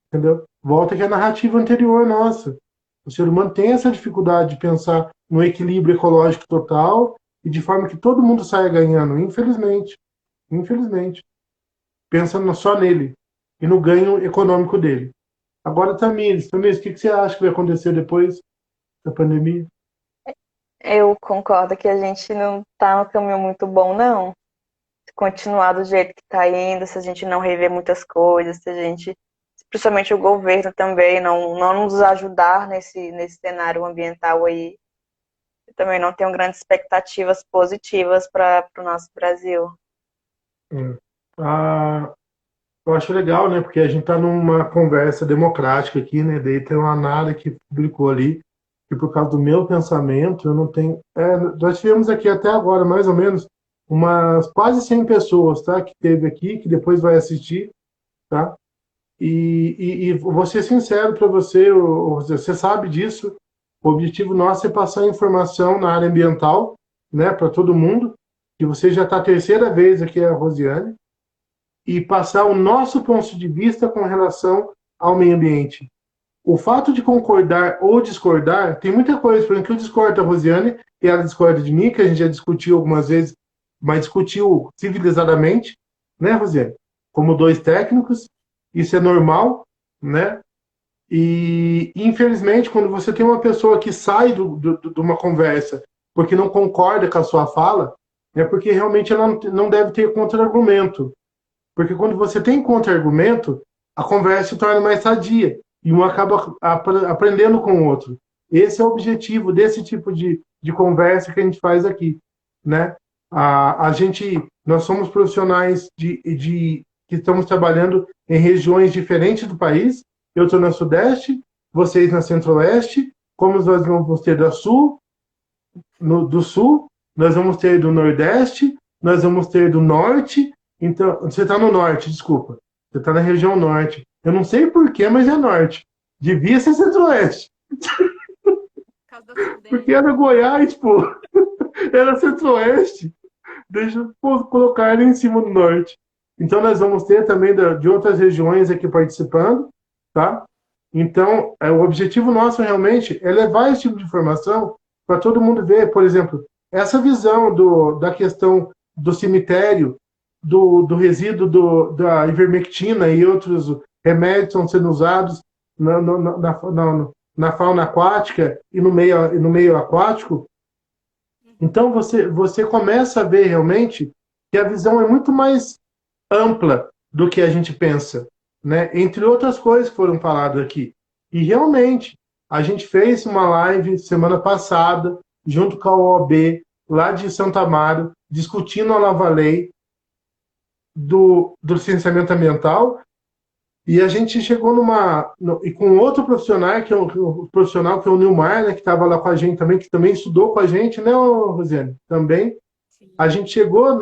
Entendeu? Volta que a narrativa anterior nossa. O ser humano tem essa dificuldade de pensar no equilíbrio ecológico total e de forma que todo mundo saia ganhando, infelizmente. Infelizmente. Pensando só nele e no ganho econômico dele. Agora, Tamires, o que você acha que vai acontecer depois da pandemia? Eu concordo que a gente não está no caminho muito bom, não. Se continuar do jeito que está indo, se a gente não rever muitas coisas, se a gente, principalmente o governo também, não nos ajudar nesse cenário ambiental aí, eu também não tenho grandes expectativas positivas para o nosso Brasil. Eu acho legal, né? Porque a gente está numa conversa democrática aqui, né? Daí tem uma Nara que publicou ali que por causa do meu pensamento eu não tenho. Nós tivemos aqui até agora mais ou menos umas quase 100 pessoas, tá? Que teve aqui, que depois vai assistir, tá? E vou ser sincero para você, você sabe disso. O objetivo nosso é passar informação na área ambiental, né? Para todo mundo. Que você já está a terceira vez aqui, a Rosiane, e passar o nosso ponto de vista com relação ao meio ambiente. O fato de concordar ou discordar, tem muita coisa, por exemplo, que eu discordo da Rosiane e ela discorda de mim, que a gente já discutiu algumas vezes, mas discutiu civilizadamente, né, Rosiane? Como dois técnicos, isso é normal, né? E, infelizmente, quando você tem uma pessoa que sai de uma conversa porque não concorda com a sua fala, é porque realmente ela não deve ter contra-argumento. Porque quando você tem contra-argumento, a conversa se torna mais sadia e um acaba aprendendo com o outro. Esse é o objetivo desse tipo de conversa que a gente faz aqui, né? Nós somos profissionais que estamos trabalhando em regiões diferentes do país. Eu estou na Sudeste, vocês na Centro-Oeste, como nós vamos ter do Sul, nós vamos ter do Nordeste, nós vamos ter do Norte. Então, você está no Norte, desculpa. Você está na região Norte. Eu não sei porquê, mas é Norte. Devia ser Centro-Oeste. Porque era Goiás, pô. Era Centro-Oeste. Deixa eu colocar ele em cima do Norte. Então, nós vamos ter também de outras regiões aqui participando, tá? Então, o objetivo nosso realmente é levar esse tipo de informação para todo mundo ver, por exemplo, essa visão da questão do cemitério, do resíduo da ivermectina e outros remédios estão sendo usados na fauna aquática e no meio aquático. Então você começa a ver realmente que a visão é muito mais ampla do que a gente pensa, né? Entre outras coisas que foram faladas aqui. E realmente, a gente fez uma live semana passada, junto com a OAB, lá de Santa Amaro, discutindo a nova lei do licenciamento ambiental, e a gente chegou e com outro profissional, que é o profissional que é o Nilmar, né, que estava lá com a gente também, que também estudou com a gente, né, Rosiane? Também. Sim. A gente chegou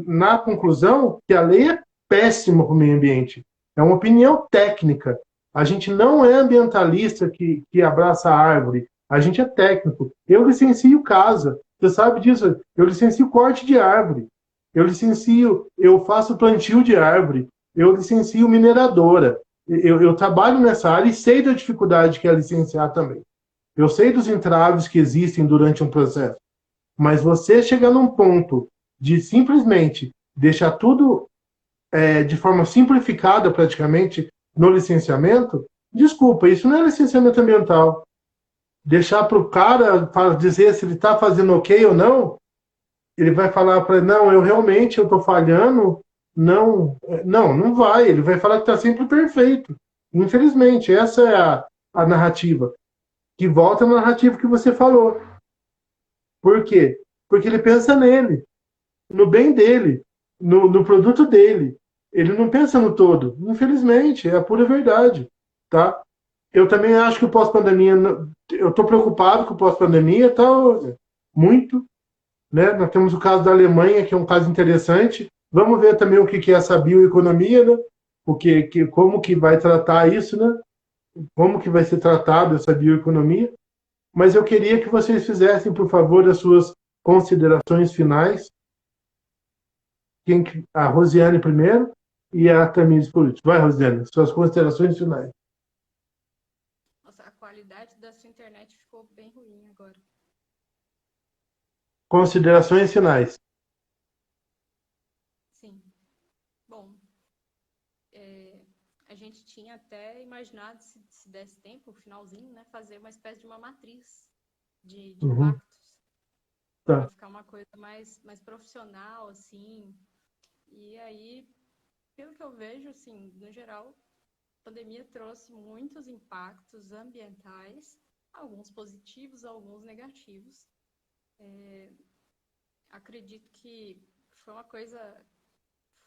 na conclusão que a lei é péssima para o meio ambiente. É uma opinião técnica. A gente não é ambientalista que abraça a árvore. A gente é técnico. Eu licencio casa. Você sabe disso? Eu licencio corte de árvore. Eu faço plantio de árvore. Eu licencio mineradora. Eu trabalho nessa área e sei da dificuldade que é licenciar também. Eu sei dos entraves que existem durante um processo. Mas você chegar num ponto de simplesmente deixar tudo de forma simplificada, praticamente, no licenciamento, desculpa, isso não é licenciamento ambiental. Deixar para o cara dizer se ele está fazendo ok ou não, ele vai falar para ele, não, eu realmente estou falhando, não vai, ele vai falar que está sempre perfeito. Infelizmente, essa é a narrativa, que volta na narrativa que você falou. Por quê? Porque ele pensa nele, no bem dele, no produto dele. Ele não pensa no todo. Infelizmente, é a pura verdade. Tá? Eu também acho que o pós-pandemia. Eu estou preocupado com o pós-pandemia, tá? Muito. Né? Nós temos o caso da Alemanha, que é um caso interessante. Vamos ver também o que é essa bioeconomia, né? Como que vai tratar isso, né? Como que vai ser tratado essa bioeconomia. Mas eu queria que vocês fizessem, por favor, as suas considerações finais. A Rosiane primeiro e a Tamires por último. Vai, Rosiane, suas considerações finais. Nossa, a qualidade da sua internet ficou bem ruim agora. Considerações finais. Sim. Bom, a gente tinha até imaginado, se desse tempo, o finalzinho, né, fazer uma espécie de uma matriz de impactos. Tá. Para ficar uma coisa mais profissional, assim. E aí, pelo que eu vejo, assim, no geral, a pandemia trouxe muitos impactos ambientais, alguns positivos, alguns negativos. Acredito que foi uma coisa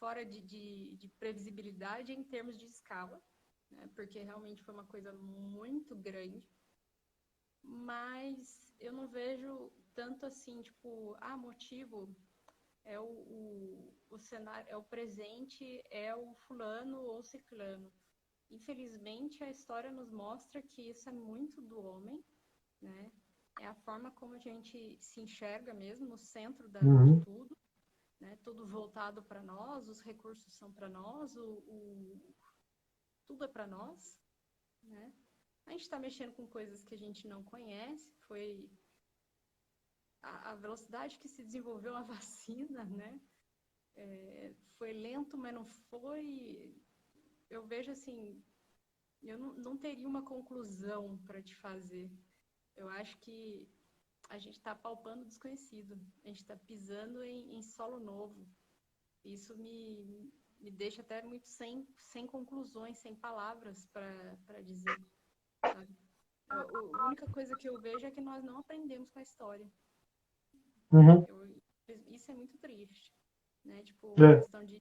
fora de previsibilidade em termos de escala, né? Porque realmente foi uma coisa muito grande, mas eu não vejo tanto assim, tipo, motivo é o cenário, é o presente, é o fulano ou ciclano. Infelizmente, a história nos mostra que isso é muito do homem, né? É a forma como a gente se enxerga mesmo no centro de tudo, né? Tudo voltado para nós, os recursos são para nós, tudo é para nós, né? A gente está mexendo com coisas que a gente não conhece, foi a velocidade que se desenvolveu a vacina, né? Foi lento, mas não foi. Eu vejo assim, eu não teria uma conclusão para te fazer. Eu acho que a gente está palpando o desconhecido, a gente está pisando em solo novo. Isso me deixa até muito sem conclusões, sem palavras para dizer, sabe? A única coisa que eu vejo é que nós não aprendemos com a história. Isso é muito triste, né? Tipo, a questão de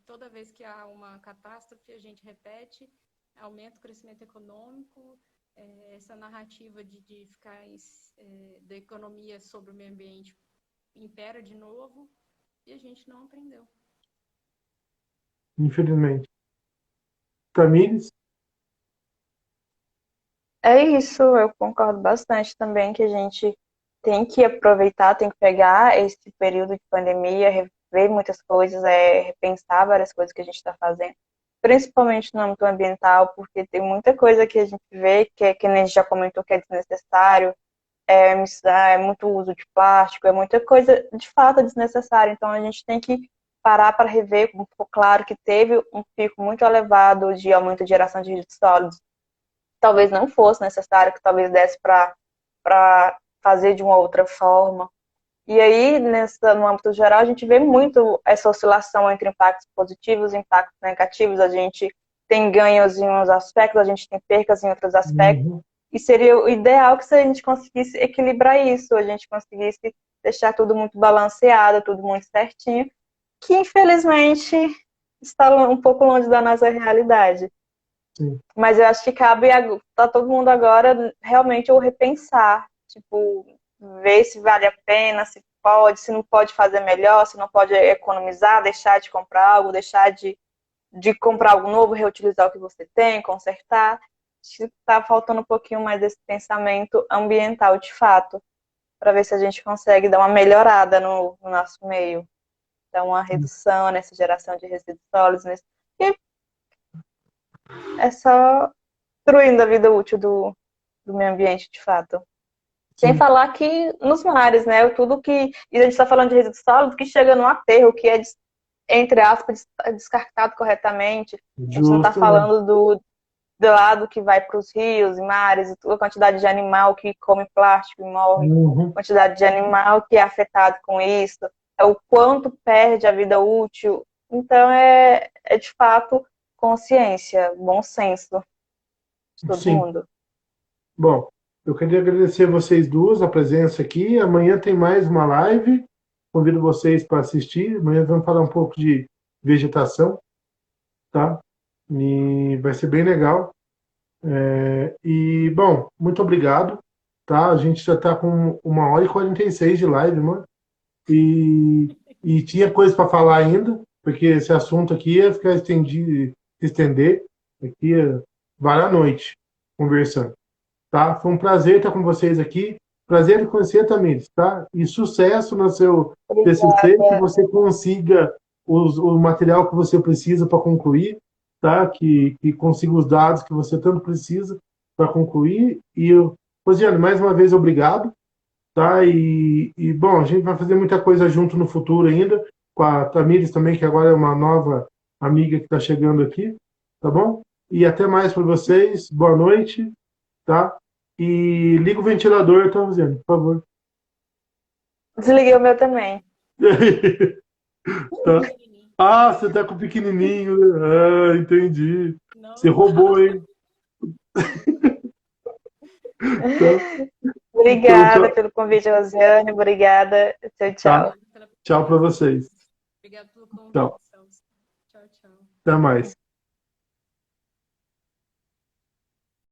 toda vez que há uma catástrofe, a gente repete, aumenta o crescimento econômico, essa narrativa de ficar da economia sobre o meio ambiente impera de novo e a gente não aprendeu. Infelizmente. Tamires? É isso, eu concordo bastante também que a gente tem que aproveitar, tem que pegar esse período de pandemia, rever muitas coisas, repensar várias coisas que a gente está fazendo, principalmente no âmbito ambiental, porque tem muita coisa que a gente vê que a gente já comentou que é desnecessário, é muito uso de plástico, é muita coisa de fato desnecessária. Então a gente tem que parar para rever, como ficou claro que teve um pico muito elevado de aumento de geração de resíduos sólidos. Talvez não fosse necessário, que talvez desse para fazer de uma outra forma. E aí, no âmbito geral, a gente vê muito essa oscilação entre impactos positivos e impactos negativos. A gente tem ganhos em uns aspectos, a gente tem percas em outros aspectos. Uhum. E seria o ideal que se a gente conseguisse equilibrar isso, a gente conseguisse deixar tudo muito balanceado, tudo muito certinho, que infelizmente está um pouco longe da nossa realidade. Sim. Mas eu acho que cabe a todo mundo agora realmente o repensar, tipo, ver se vale a pena, se não pode fazer melhor, se não pode economizar, deixar de comprar algo, deixar de comprar algo novo, reutilizar o que você tem, consertar. Acho que está faltando um pouquinho mais desse pensamento ambiental de fato, para ver se a gente consegue dar uma melhorada no nosso meio, dar uma redução nessa geração de resíduos sólidos, e é só destruindo a vida útil do meio ambiente de fato. Sem Sim. falar que nos mares, né? Tudo que. E a gente está falando de resíduo sólido que chega no aterro, que é, entre aspas, descartado corretamente. A gente não está Justo, né? falando do lado que vai para os rios e mares, e a quantidade de animal que come plástico e morre, Uhum. a quantidade de animal que é afetado com isso, é o quanto perde a vida útil. Então, é de fato consciência, bom senso de todo Sim. mundo. Bom, eu queria agradecer vocês duas a presença aqui. Amanhã tem mais uma live. Convido vocês para assistir. Amanhã vamos falar um pouco de vegetação, tá? E vai ser bem legal. E, bom, muito obrigado, tá? A gente já está com 1h46 de live, mano. E tinha coisa para falar ainda, porque esse assunto aqui ia ficar estender aqui várias noites conversando. Tá? Foi um prazer estar com vocês aqui. Prazer em conhecer a Tamires, tá? E sucesso no seu TCC, que você consiga o material que você precisa para concluir, tá? Que consiga os dados que você tanto precisa para concluir. Rosiane, mais uma vez, obrigado, tá? Bom, a gente vai fazer muita coisa junto no futuro ainda, com a Tamires também, que agora é uma nova amiga que está chegando aqui, tá bom? E até mais para vocês. Boa noite, tá? E liga o ventilador, tá, Rosiane, por favor. Desliguei o meu também. Tá. Ah, você tá com o pequenininho, né? Ah, entendi. Você roubou, hein? Tá. Então, Obrigada tchau. pelo convite, Rosiane. Obrigada. Tchau, Tá. tchau. Tchau para vocês. Obrigada pelo Tchau. convite, Celso. Tchau, tchau. Até mais.